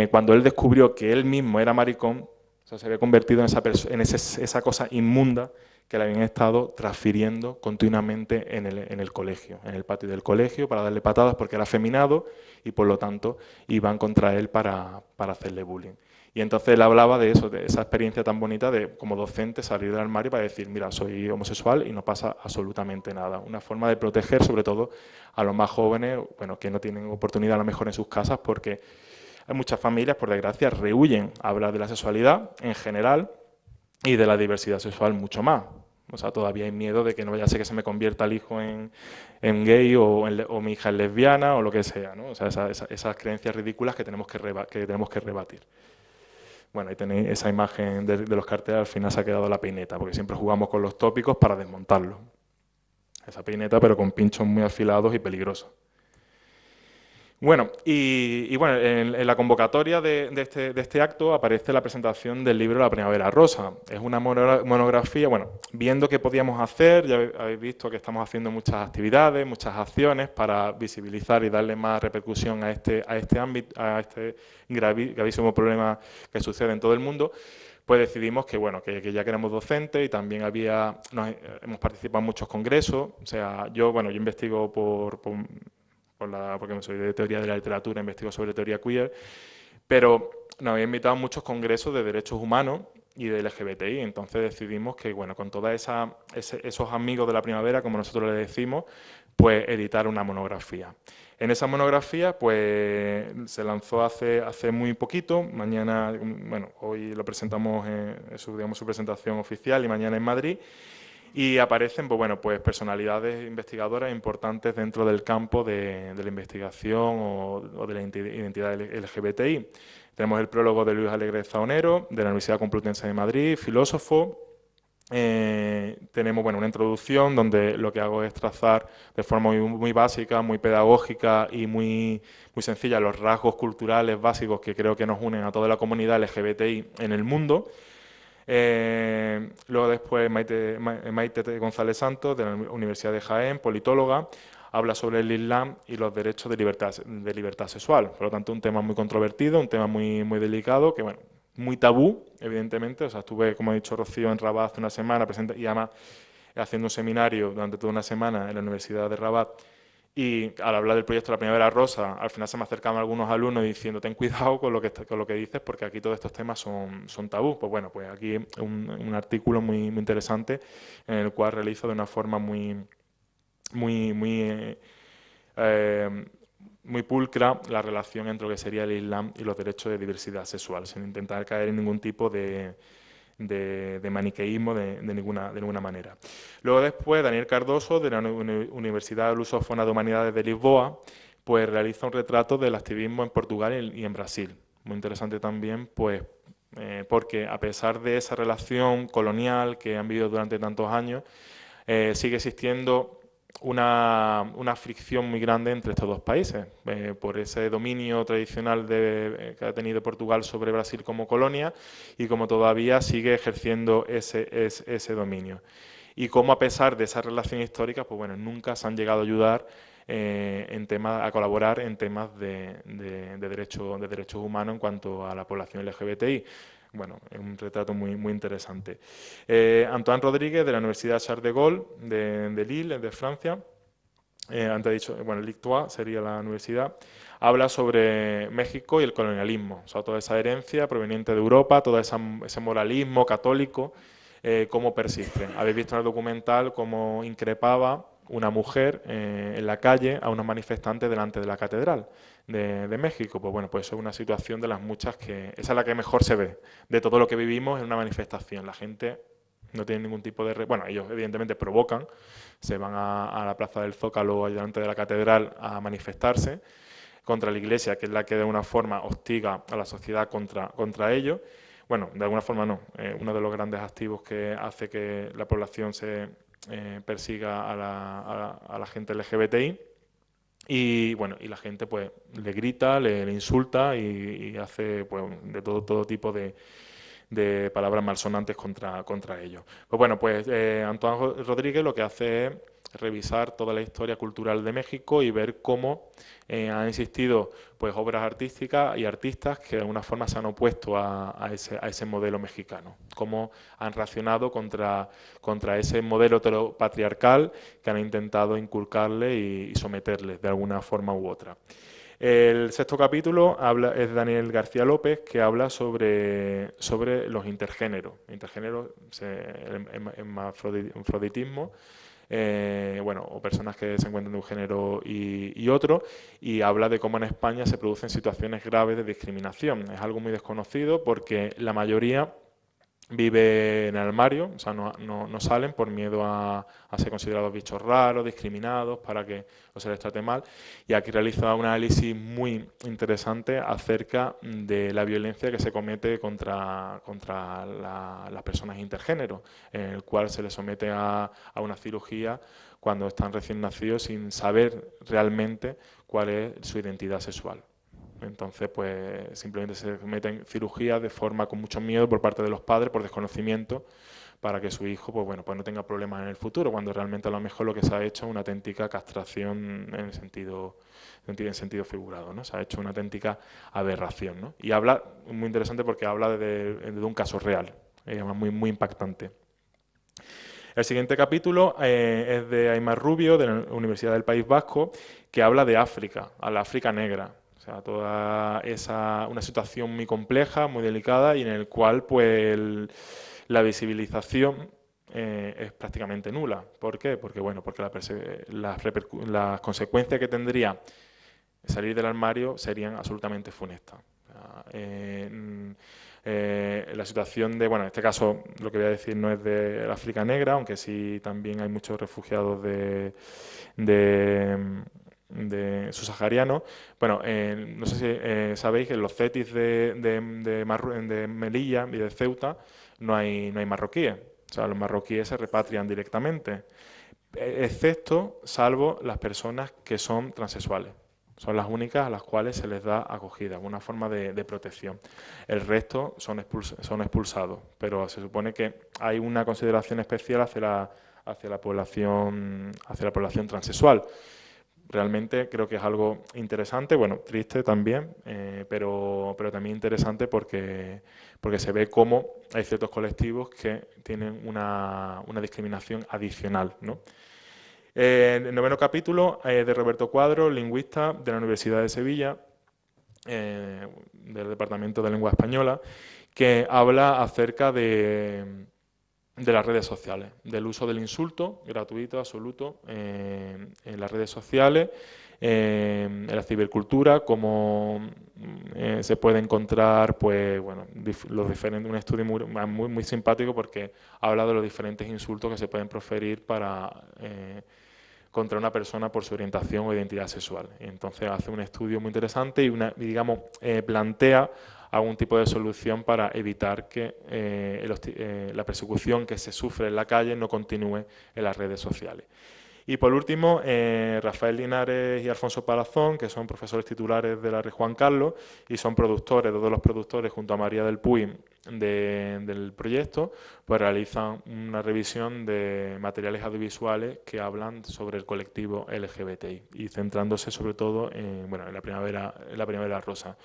cuando él descubrió que él mismo era maricón, o sea, se había convertido en esa cosa inmunda que le habían estado transfiriendo continuamente en el colegio, en el patio del colegio, para darle patadas porque era afeminado y por lo tanto iban contra él para hacerle bullying. Y entonces él hablaba de eso, de esa experiencia tan bonita de como docente salir del armario para decir, mira, soy homosexual y no pasa absolutamente nada. Una forma de proteger sobre todo a los más jóvenes, bueno, que no tienen oportunidad a lo mejor en sus casas, porque hay muchas familias, por desgracia, rehuyen a hablar de la sexualidad en general y de la diversidad sexual mucho más. O sea, todavía hay miedo de que no vaya a ser que se me convierta el hijo en gay o mi hija en lesbiana o lo que sea, ¿no? O sea, esas creencias ridículas que tenemos que rebatir. Bueno, ahí tenéis esa imagen de los carteles, al final se ha quedado la peineta, porque siempre jugamos con los tópicos para desmontarlos. Esa peineta, pero con pinchos muy afilados y peligrosos. Bueno, y bueno, en la convocatoria de este acto aparece la presentación del libro La Primavera Rosa. Es una monografía, bueno, viendo qué podíamos hacer, ya habéis visto que estamos haciendo muchas actividades, muchas acciones para visibilizar y darle más repercusión a este ámbito, a este gravísimo problema que sucede en todo el mundo. Pues decidimos que, bueno, que ya que éramos docentes y también hemos participado en muchos congresos. O sea, yo investigo porque soy de teoría de la literatura, investigo sobre teoría queer, pero nos había invitado a muchos congresos de derechos humanos y de LGBTI, entonces decidimos que, bueno, con todos esos amigos de la primavera, como nosotros le decimos, pues editar una monografía. En esa monografía, pues se lanzó hace muy poquito, mañana, bueno, hoy lo presentamos, su presentación oficial y mañana en Madrid. Y aparecen pues personalidades investigadoras importantes dentro del campo de la investigación o de la identidad LGBTI. Tenemos el prólogo de Luis Alegre Zaonero, de la Universidad Complutense de Madrid, filósofo. Tenemos una introducción donde lo que hago es trazar de forma muy básica, muy pedagógica y muy sencilla los rasgos culturales básicos que creo que nos unen a toda la comunidad LGBTI en el mundo. Luego después Maite González Santos, de la Universidad de Jaén, politóloga, habla sobre el Islam y los derechos de libertad sexual. Por lo tanto, un tema muy controvertido, un tema muy delicado, que bueno, muy tabú, evidentemente. O sea, estuve, como ha dicho Rocío, en Rabat hace una semana, y además haciendo un seminario durante toda una semana en la Universidad de Rabat. Y al hablar del proyecto de la Primavera Rosa, al final se me acercaban algunos alumnos diciendo, ten cuidado con lo que dices, porque aquí todos estos temas son tabú. Pues bueno, pues aquí un artículo muy interesante en el cual realizo de una forma muy muy pulcra la relación entre lo que sería el Islam y los derechos de diversidad sexual, sin intentar caer en ningún tipo de maniqueísmo de ninguna manera. Luego después, Daniel Cardoso, de la Universidad Lusófona de Humanidades de Lisboa, pues realiza un retrato del activismo en Portugal y en Brasil. Muy interesante también, pues, porque a pesar de esa relación colonial que han vivido durante tantos años, sigue existiendo una fricción muy grande entre estos dos países, por ese dominio tradicional que ha tenido Portugal sobre Brasil como colonia y como todavía sigue ejerciendo ese dominio. Y como a pesar de esa relación histórica, pues bueno, nunca se han llegado a ayudar a colaborar en temas de derechos humanos en cuanto a la población LGBTI. Bueno, es un retrato muy interesante. Antoine Rodríguez, de la Universidad Charles de Gaulle, de Lille, de Francia, antes he dicho, bueno, l'Ictois sería la universidad, habla sobre México y el colonialismo, o sea, toda esa herencia proveniente de Europa, todo ese moralismo católico, cómo persiste. Habéis visto en el documental cómo increpaba una mujer en la calle a unos manifestantes delante de la catedral de México. Pues bueno, pues eso es una situación de las muchas esa es la que mejor se ve de todo lo que vivimos en una manifestación. La gente no tiene ningún tipo de... Bueno, ellos evidentemente provocan, se van a la plaza del Zócalo, delante de la catedral, a manifestarse contra la Iglesia, que es la que de alguna forma hostiga a la sociedad contra ellos. Bueno, de alguna forma no. Uno de los grandes activos que hace que la población se persiga a la gente LGBTI. Y bueno, y la gente pues le grita, le insulta y hace pues de todo tipo de palabras malsonantes contra ellos. Pues bueno, pues Antoine Rodríguez lo que hace es revisar toda la historia cultural de México y ver cómo han existido pues obras artísticas y artistas que de alguna forma se han opuesto a ese modelo mexicano, cómo han reaccionado contra ese modelo heteropatriarcal que han intentado inculcarle y someterle de alguna forma u otra. El sexto capítulo es Daniel García López, que habla sobre los intergéneros. Intergéneros, hermafroditismo, bueno, o personas que se encuentran de un género y otro, y habla de cómo en España se producen situaciones graves de discriminación. Es algo muy desconocido porque la mayoría vive en el armario, o sea, no salen por miedo a ser considerados bichos raros, discriminados, para que no se les trate mal. Y aquí realiza un análisis muy interesante acerca de la violencia que se comete contra las personas intergénero, en el cual se les somete a una cirugía cuando están recién nacidos sin saber realmente cuál es su identidad sexual. Entonces, pues simplemente se meten cirugías de forma con mucho miedo por parte de los padres, por desconocimiento, para que su hijo pues no tenga problemas en el futuro, cuando realmente a lo mejor lo que se ha hecho es una auténtica castración en sentido figurado, ¿no? Se ha hecho una auténtica aberración, ¿no? Y habla, muy interesante porque habla de un caso real, muy impactante. El siguiente capítulo es de Aimar Rubio, de la Universidad del País Vasco, que habla de África, a la África negra. O sea, una situación muy compleja, muy delicada y en el cual pues la visibilización es prácticamente nula. ¿Por qué? Porque las consecuencias que tendría salir del armario serían absolutamente funestas. La situación en este caso lo que voy a decir no es de la África negra, aunque sí también hay muchos refugiados de subsaharianos. Bueno, no sé si sabéis que en los CETIs de Melilla y de Ceuta no hay marroquíes. O sea, los marroquíes se repatrian directamente, salvo las personas que son transexuales. Son las únicas a las cuales se les da acogida, una forma de protección. El resto son expulsados, pero se supone que hay una consideración especial hacia la población transexual. Realmente creo que es algo interesante, bueno, triste también, pero también interesante porque se ve cómo hay ciertos colectivos que tienen una discriminación adicional, ¿no? El noveno capítulo es de Roberto Cuadro, lingüista de la Universidad de Sevilla, del Departamento de Lengua Española, que habla acerca de las redes sociales, del uso del insulto gratuito, absoluto, en las redes sociales, en la cibercultura, cómo se puede encontrar, pues, bueno, los diferentes, un estudio muy simpático porque habla de los diferentes insultos que se pueden proferir contra una persona por su orientación o identidad sexual. Entonces hace un estudio muy interesante y digamos, plantea algún tipo de solución para evitar que la persecución que se sufre en la calle no continúe en las redes sociales. Y por último, Rafael Linares y Alfonso Palazón, que son profesores titulares de la Rey Juan Carlos y son productores, dos de los productores junto a María del Puy del proyecto, pues realizan una revisión de materiales audiovisuales que hablan sobre el colectivo LGBTI y centrándose sobre todo en la Primavera Rosa.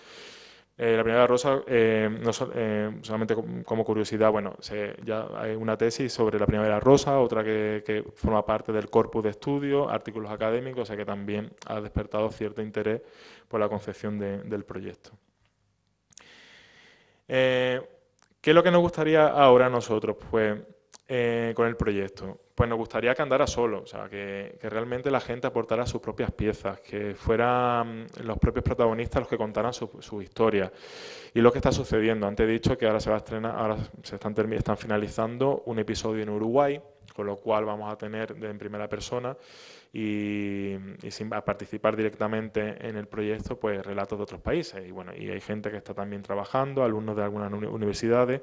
La Primavera Rosa, solamente como curiosidad, bueno, ya hay una tesis sobre la Primavera Rosa, otra que forma parte del corpus de estudio, artículos académicos, o sea que también ha despertado cierto interés por la concepción del proyecto. ¿Qué es lo que nos gustaría ahora a nosotros? Pues con el proyecto. Pues nos gustaría que andara solo, o sea, que realmente la gente aportara sus propias piezas, que fueran los propios protagonistas los que contaran su historia y lo que está sucediendo. Antes he dicho que ahora se va a estrenar, ahora están finalizando un episodio en Uruguay, con lo cual vamos a tener en primera persona y sin participar directamente en el proyecto, pues relatos de otros países. Y bueno, y hay gente que está también trabajando, alumnos de algunas universidades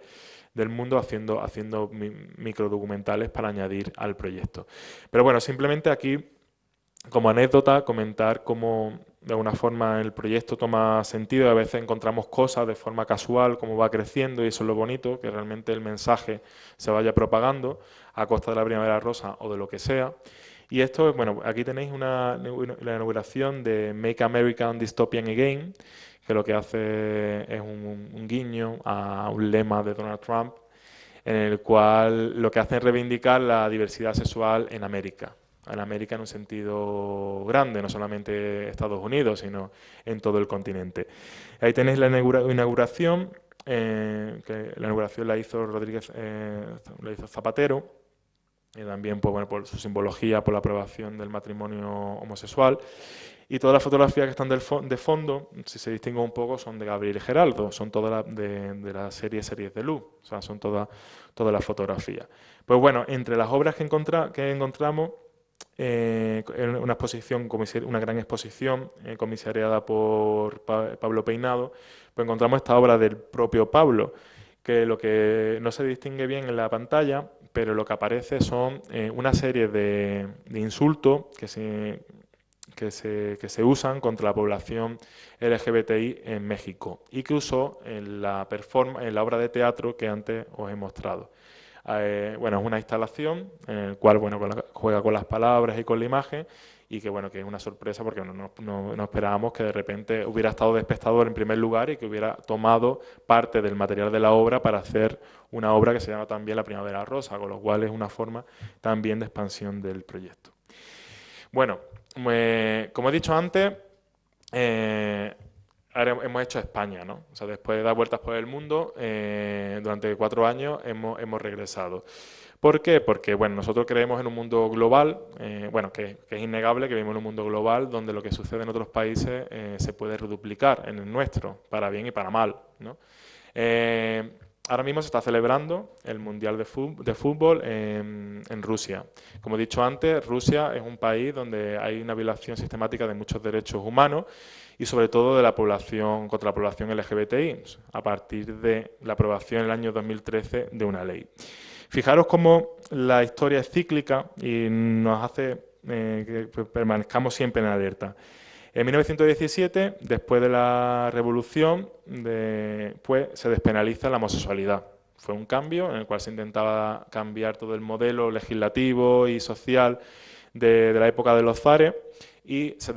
del mundo haciendo microdocumentales para añadir al proyecto. Pero bueno, simplemente aquí, como anécdota, comentar cómo de alguna forma el proyecto toma sentido y a veces encontramos cosas de forma casual, cómo va creciendo, y eso es lo bonito, que realmente el mensaje se vaya propagando a costa de la Primavera Rosa o de lo que sea. Y esto, bueno, aquí tenéis la inauguración de Make America Dystopian Again, que lo que hace es un guiño a un lema de Donald Trump, en el cual lo que hace es reivindicar la diversidad sexual en América en un sentido grande, no solamente Estados Unidos, sino en todo el continente. Ahí tenéis la inauguración, que la inauguración la hizo la hizo Zapatero, y también pues, bueno, por su simbología, por la aprobación del matrimonio homosexual. Y todas las fotografías que están de fondo, si se distinguen un poco, son de Gabriel Geraldo, son todas de la Series de Luz, o sea, son todas las fotografías. Pues bueno, entre las obras que encontramos, una exposición, una gran exposición comisariada por Pablo Peinado, pues encontramos esta obra del propio Pablo, que lo que no se distingue bien en la pantalla, pero lo que aparece son una serie de insultos que se usan contra la población LGBTI en México y que usó en la obra de teatro que antes os he mostrado. Bueno, es una instalación en la cual bueno, juega con las palabras y con la imagen y que bueno, que es una sorpresa porque no esperábamos que de repente hubiera estado de espectador en primer lugar y que hubiera tomado parte del material de la obra para hacer una obra que se llama también La Primavera Rosa, con lo cual es una forma también de expansión del proyecto. Bueno, como he dicho antes, ahora hemos hecho España, ¿no? O sea, después de dar vueltas por el mundo, durante 4 años hemos regresado. ¿Por qué? Porque, bueno, nosotros creemos en un mundo global, bueno, que es innegable que vivimos en un mundo global donde lo que sucede en otros países se puede reduplicar en el nuestro, para bien y para mal, ¿no? Ahora mismo se está celebrando el Mundial de Fútbol en Rusia. Como he dicho antes, Rusia es un país donde hay una violación sistemática de muchos derechos humanos y sobre todo de la población, contra la población LGBTI, a partir de la aprobación en el año 2013 de una ley. Fijaros cómo la historia es cíclica y nos hace que permanezcamos siempre en alerta. En 1917, después de la revolución, pues se despenaliza la homosexualidad. Fue un cambio en el cual se intentaba cambiar todo el modelo legislativo y social de la época de los zares y se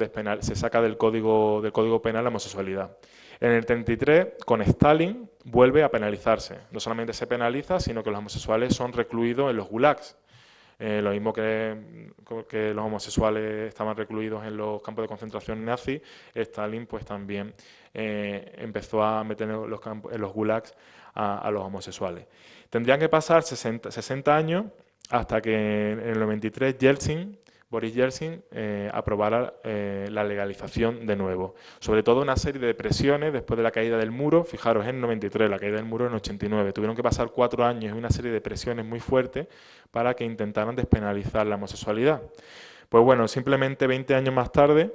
saca del código penal la homosexualidad. En el 33, con Stalin, vuelve a penalizarse. No solamente se penaliza, sino que los homosexuales son recluidos en los gulags. Lo mismo que los homosexuales estaban recluidos en los campos de concentración nazis, Stalin pues también empezó a meter en los gulags a los homosexuales. Tendrían que pasar 60 años hasta que en el 93 Yeltsin Boris Yeltsin aprobara la legalización de nuevo. Sobre todo una serie de presiones después de la caída del muro, fijaros, en 93, la caída del muro en 89. Tuvieron que pasar 4 años y una serie de presiones muy fuertes para que intentaran despenalizar la homosexualidad. Pues bueno, simplemente 20 años más tarde,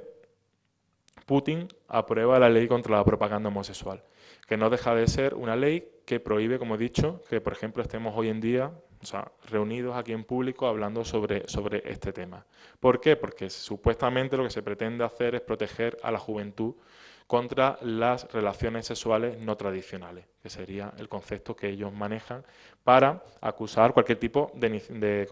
Putin aprueba la ley contra la propaganda homosexual, que no deja de ser una ley que prohíbe, como he dicho, que por ejemplo estemos hoy en día, o sea, reunidos aquí en público hablando sobre este tema. ¿Por qué? Porque supuestamente lo que se pretende hacer es proteger a la juventud contra las relaciones sexuales no tradicionales, que sería el concepto que ellos manejan para acusar cualquier tipo de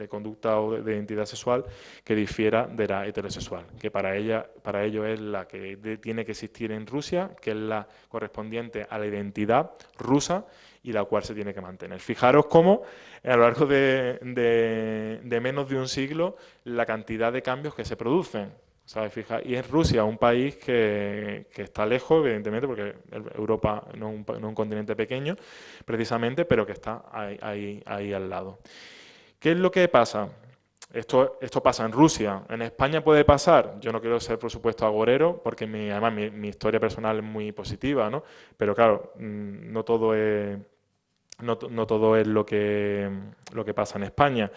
conducta o de identidad sexual que difiera de la heterosexual, que para ello es la que tiene que existir en Rusia, que es la correspondiente a la identidad rusa y la cual se tiene que mantener. Fijaros cómo a lo largo de menos de un siglo la cantidad de cambios que se producen. ¿Sabes? Y es Rusia, un país que está lejos, evidentemente, porque Europa no es un continente pequeño, precisamente, pero que está ahí al lado. ¿Qué es lo que pasa? Esto pasa en Rusia. ¿En España puede pasar? Yo no quiero ser, por supuesto, agorero, porque además mi historia personal es muy positiva, ¿no? Pero claro, no todo es lo que pasa en España.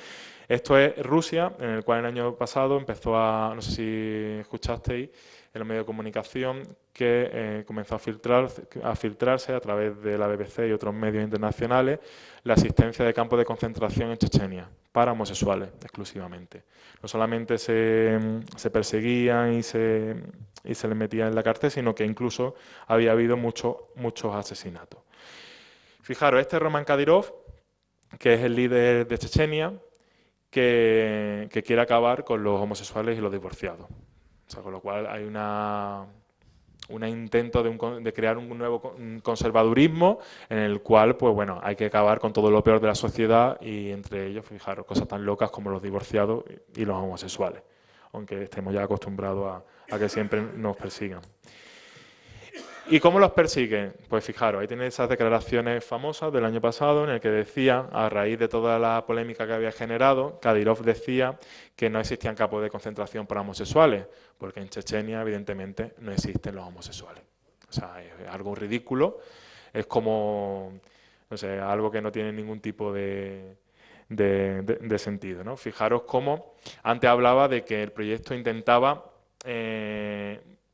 Esto es Rusia, en el cual el año pasado empezó no sé si escuchasteis en los medios de comunicación, que comenzó a filtrarse a través de la BBC y otros medios internacionales la asistencia de campos de concentración en Chechenia para homosexuales exclusivamente. No solamente se perseguían y se les metía en la cárcel, sino que incluso había habido muchos asesinatos. Fijaros, este Roman Kadyrov, que es el líder de Chechenia, que quiere acabar con los homosexuales y los divorciados. O sea, con lo cual hay un intento de crear un nuevo conservadurismo en el cual, pues bueno, hay que acabar con todo lo peor de la sociedad y entre ellos, fijaros, cosas tan locas como los divorciados y los homosexuales, aunque estemos ya acostumbrados a que siempre nos persigan. ¿Y cómo los persiguen? Pues fijaros, ahí tenéis esas declaraciones famosas del año pasado en el que decía, a raíz de toda la polémica que había generado, Kadyrov decía que no existían campos de concentración para homosexuales, porque en Chechenia, evidentemente, no existen los homosexuales. O sea, es algo ridículo, es como, no sé, algo que no tiene ningún tipo de sentido, ¿no? Fijaros cómo antes hablaba de que el proyecto intentaba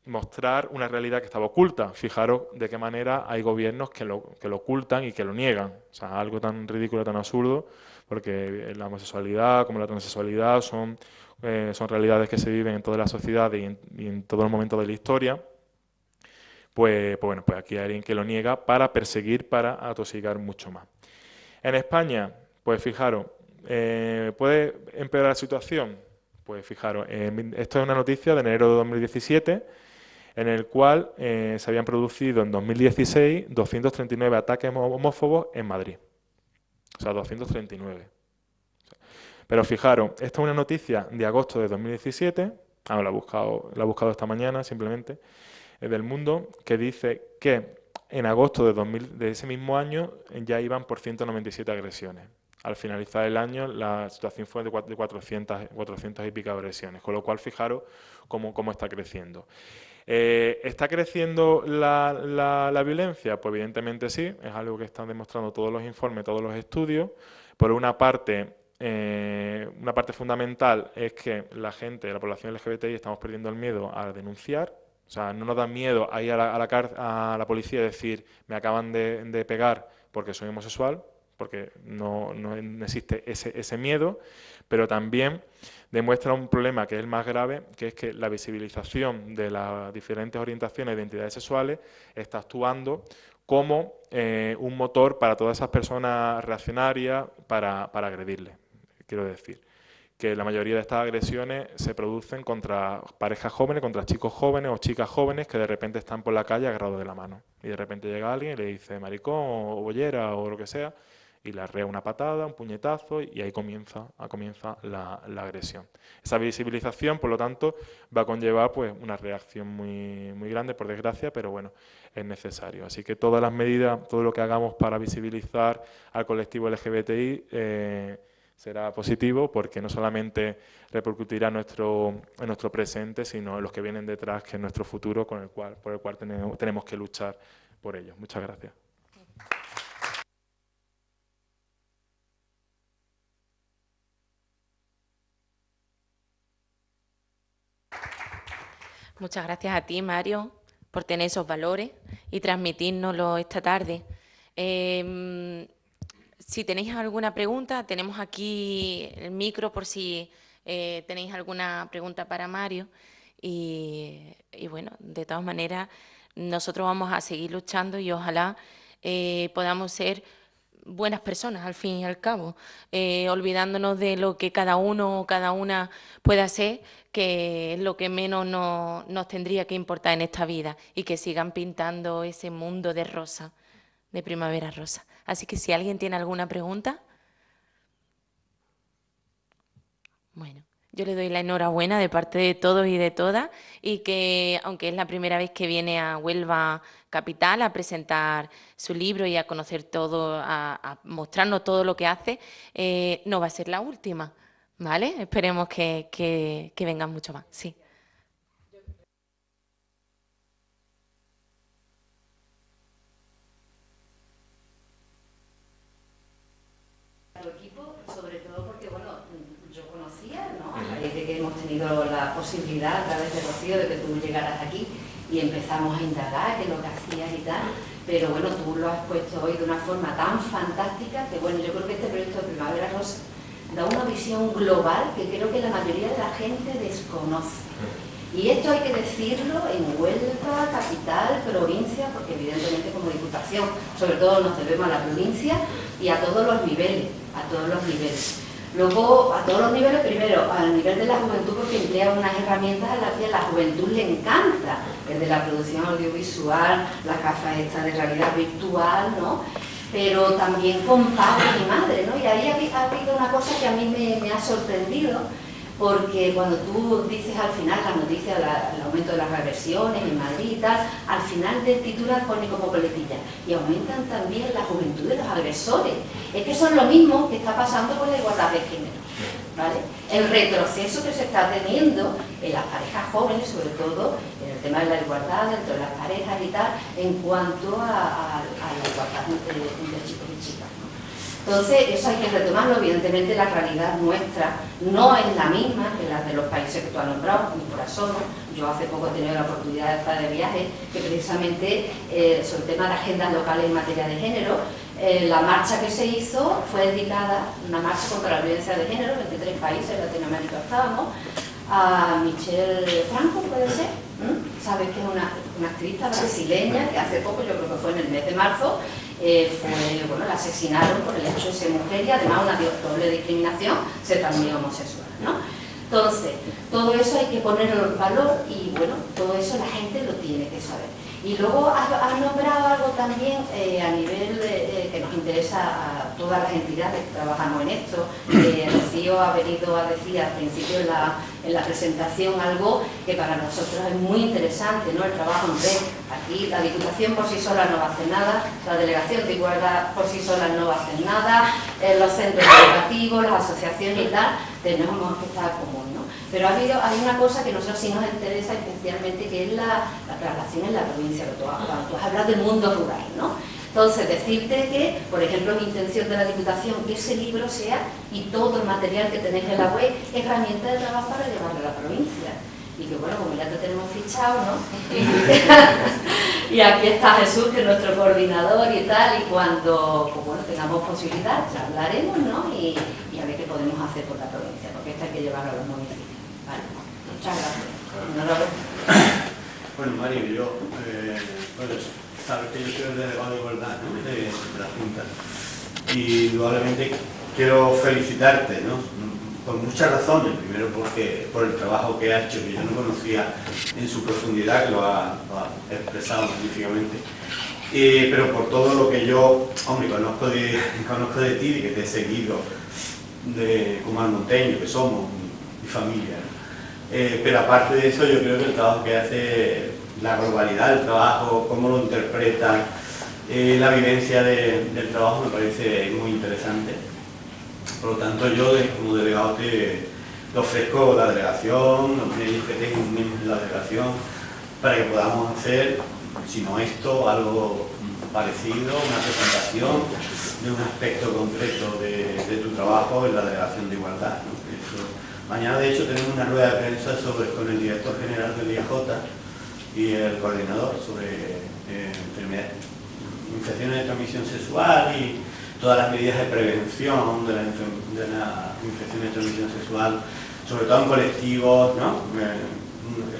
mostrar una realidad que estaba oculta. Fijaros de qué manera hay gobiernos que lo ocultan y que lo niegan. O sea, algo tan ridículo, tan absurdo, porque la homosexualidad como la transexualidad son realidades que se viven en toda la sociedad y en todos los momentos de la historia. Pues aquí hay alguien que lo niega para perseguir, para atosigar mucho más. En España, pues fijaros, ¿puede empeorar la situación? Pues fijaros, esto es una noticia de enero de 2017, en el cual se habían producido en 2016 239 ataques homófobos en Madrid. O sea, 239. Pero fijaros, esta es una noticia de agosto de 2017, la he buscado esta mañana simplemente, del Mundo, que dice que en agosto de ese mismo año ya iban por 197 agresiones. Al finalizar el año la situación fue de 400 y pico agresiones, con lo cual fijaros cómo está creciendo. ¿Está creciendo la violencia? Pues evidentemente sí, es algo que están demostrando todos los informes, todos los estudios. Por una parte fundamental es que la población LGBTI, estamos perdiendo el miedo a denunciar. O sea, no nos da miedo a ir a la policía y decir, me acaban de pegar porque soy homosexual, porque no existe ese miedo, pero también demuestra un problema que es el más grave, que es que la visibilización de las diferentes orientaciones e identidades sexuales está actuando como un motor para todas esas personas reaccionarias para agredirle. Quiero decir que la mayoría de estas agresiones se producen contra parejas jóvenes, contra chicos jóvenes o chicas jóvenes que de repente están por la calle agarrados de la mano. Y de repente llega alguien y le dice maricón o bollera o lo que sea, y le arrea una patada, un puñetazo, y ahí comienza la agresión. Esa visibilización, por lo tanto, va a conllevar pues una reacción muy grande, por desgracia, pero bueno, es necesario. Así que todas las medidas, todo lo que hagamos para visibilizar al colectivo LGBTI, será positivo, porque no solamente repercutirá en nuestro presente, sino en los que vienen detrás, que es nuestro futuro, por el cual tenemos que luchar por ello. Muchas gracias. Muchas gracias a ti, Mario, por tener esos valores y transmitírnoslo esta tarde. Si tenéis alguna pregunta, tenemos aquí el micro por si tenéis alguna pregunta para Mario. Y bueno, de todas maneras, nosotros vamos a seguir luchando y ojalá podamos ser buenas personas, al fin y al cabo, olvidándonos de lo que cada uno o cada una pueda hacer, que es lo que menos nos tendría que importar en esta vida, y que sigan pintando ese mundo de rosa, de primavera rosa. Así que si alguien tiene alguna pregunta, bueno, yo le doy la enhorabuena de parte de todos y de todas, y que aunque es la primera vez que viene a Huelva Capital a presentar su libro y a conocer todo, a mostrarnos todo lo que hace, no va a ser la última, ¿vale? Esperemos que vengan mucho más, sí. De que hemos tenido la posibilidad a través de Rocío de que tú llegaras aquí y empezamos a indagar qué es lo que hacías y tal, pero bueno, tú lo has puesto hoy de una forma tan fantástica que bueno, yo creo que este proyecto de Primavera Rosa da una visión global que creo que la mayoría de la gente desconoce. Y esto hay que decirlo en Huelva, capital, provincia, porque evidentemente como Diputación, sobre todo nos debemos a la provincia y a todos los niveles, Luego, a todos los niveles, primero, al nivel de la juventud, porque emplea unas herramientas a las que a la juventud le encanta, el de la producción audiovisual, las gafas estas de realidad virtual, ¿no? Pero también con padres y madres, ¿no? Y ahí ha habido una cosa que a mí me ha sorprendido, porque cuando tú dices al final la noticia del aumento de las reversiones en Madrid y tal, al final del titular pone como coletilla, y aumentan también la juventud de los agresores. Es que eso es lo mismo que está pasando con la igualdad de género, ¿vale? El retroceso que se está teniendo en las parejas jóvenes, sobre todo en el tema de la igualdad entre las parejas y tal, en cuanto a la igualdad entre chicos y chicas, ¿no? Entonces, eso hay que retomarlo. Evidentemente, la realidad nuestra no es la misma que la de los países que tú has nombrado, ni por asomo. Yo hace poco he tenido la oportunidad de estar de viaje, que precisamente sobre el tema de agendas locales en materia de género, la marcha que se hizo fue dedicada, una marcha contra la violencia de género, 23 países de Latinoamérica estábamos, a Michelle Franco, puede ser, sabes que es una activista brasileña que hace poco, yo creo que fue en el mes de marzo, bueno, la asesinaron por el hecho de ser mujer y además una doble discriminación, ser también homosexual, ¿no? Entonces, todo eso hay que ponerlo en valor y bueno, todo eso la gente lo tiene que saber. Y luego has nombrado algo también a nivel que nos interesa a todas las entidades que trabajamos en esto. Rocío ha venido a decir al principio en la presentación algo que para nosotros es muy interesante, ¿no? El trabajo en red. Aquí la Diputación por sí sola no va a hacer nada, la Delegación de Igualdad por sí sola no va a hacer nada, los centros educativos, las asociaciones y tal, tenemos que estar común, ¿no? Pero hay una cosa que a nosotros sí nos interesa especialmente, que es la traslación en la provincia, que tú has hablado del mundo rural, ¿no? Entonces, decirte que, por ejemplo, mi intención de la Diputación, que ese libro sea, y todo el material que tenéis en la web, herramienta de trabajo para llevarlo a la provincia. Y que bueno, como ya te tenemos fichado, ¿no? Y aquí está Jesús, que es nuestro coordinador y tal, y cuando pues bueno, tengamos posibilidad, ya hablaremos, ¿no? Y a ver qué podemos hacer por la provincia, porque esto hay que llevarlo a los municipios. Vale. Muchas gracias. Bueno, Mario, yo, bueno, sabes que yo soy el delegado de Igualdad, ¿no? de la Junta. Y indudablemente quiero felicitarte, ¿no? Por muchas razones. Primero por el trabajo que ha hecho, que yo no conocía en su profundidad, que lo ha expresado magníficamente. Pero por todo lo que yo, hombre, conozco de ti, de que te he seguido como almonteño, que somos, mi familia, ¿no? Pero aparte de eso, yo creo que el trabajo que hace, la globalidad del trabajo, cómo lo interpreta, la vivencia del trabajo me parece muy interesante. Por lo tanto, yo como delegado te ofrezco la delegación, los medios que tengo en la delegación, para que podamos hacer, si no esto, algo parecido, una presentación de un aspecto concreto de tu trabajo en la Delegación de Igualdad, ¿no? Eso, mañana, de hecho, tenemos una rueda de prensa con el director general del IAJ y el coordinador sobre infecciones de transmisión sexual y todas las medidas de prevención de la infección de transmisión sexual, sobre todo en colectivos, ¿no?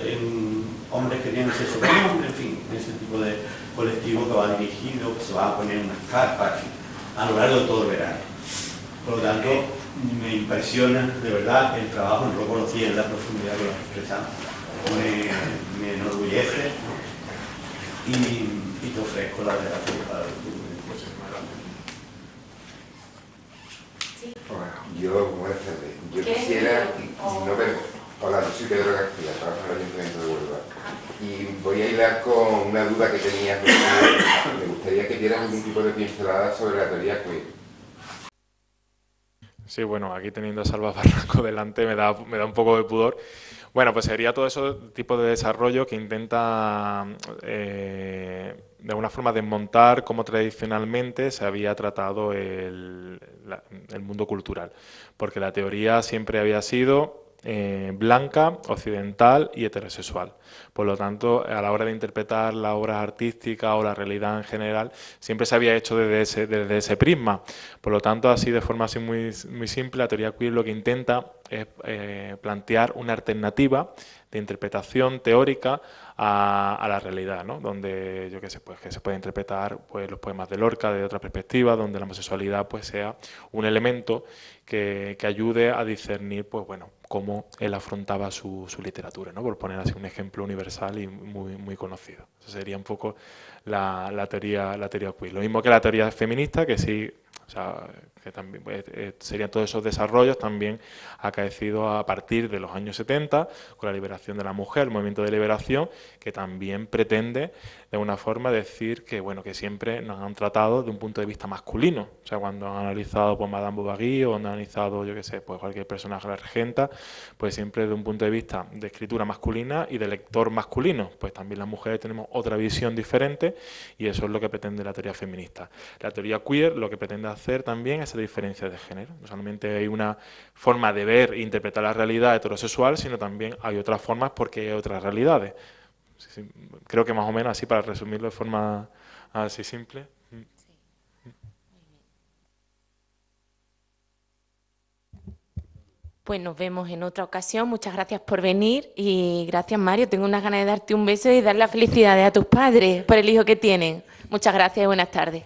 En hombres que tienen sexo con hombres, en fin, ese tipo de colectivo que va dirigido, que se va a poner en unas carpas a lo largo de todo el verano. Por lo tanto, me impresiona de verdad el trabajo, no lo conocía en la profundidad que lo has expresado, me enorgullece, y te ofrezco la delegación para el futuro. Hola, buenas tardes. Yo quisiera, hola, yo soy Pedro García, trabajo en el Ayuntamiento de Huelva. Y voy a hilar con una duda que tenía. Me gustaría que dieras algún tipo de pincelada sobre la teoría queer. Sí, bueno, aquí teniendo a Salva Barranco delante me da un poco de pudor. Bueno, pues sería todo ese tipo de desarrollo que intenta de alguna forma desmontar cómo tradicionalmente se había tratado el mundo cultural, porque la teoría siempre había sido blanca, occidental y heterosexual. Por lo tanto, a la hora de interpretar las obras artísticas o la realidad en general, siempre se había hecho desde ese prisma. Por lo tanto, así de forma así muy simple, la teoría queer lo que intenta es plantear una alternativa de interpretación teórica a la realidad, ¿no? Donde, yo qué sé, pues que se puede interpretar pues los poemas de Lorca desde otra perspectiva, donde la homosexualidad pues sea un elemento que ayude a discernir, pues bueno, cómo él afrontaba su literatura, ¿no? Por poner así un ejemplo universal y muy conocido. Eso sería un poco la teoría queer. Lo mismo que la teoría feminista, que sí, o sea, que también serían todos esos desarrollos también acaecidos a partir de los años 70, con la liberación de la mujer, el movimiento de liberación, que también pretende de alguna forma decir que, bueno, que siempre nos han tratado de un punto de vista masculino. O sea, cuando han analizado pues, Madame Bovary o han analizado, yo qué sé, pues cualquier personaje de la regenta, pues siempre de un punto de vista de escritura masculina y de lector masculino. Pues también las mujeres tenemos otra visión diferente y eso es lo que pretende la teoría feminista. La teoría queer lo que pretende hacer también es esa diferencia de género. No solamente hay una forma de ver e interpretar la realidad heterosexual, sino también hay otras formas porque hay otras realidades. Sí, creo que más o menos así, para resumirlo de forma así simple. Pues nos vemos en otra ocasión. Muchas gracias por venir y gracias, Mario. Tengo unas ganas de darte un beso y dar las felicidades a tus padres por el hijo que tienen. Muchas gracias y buenas tardes.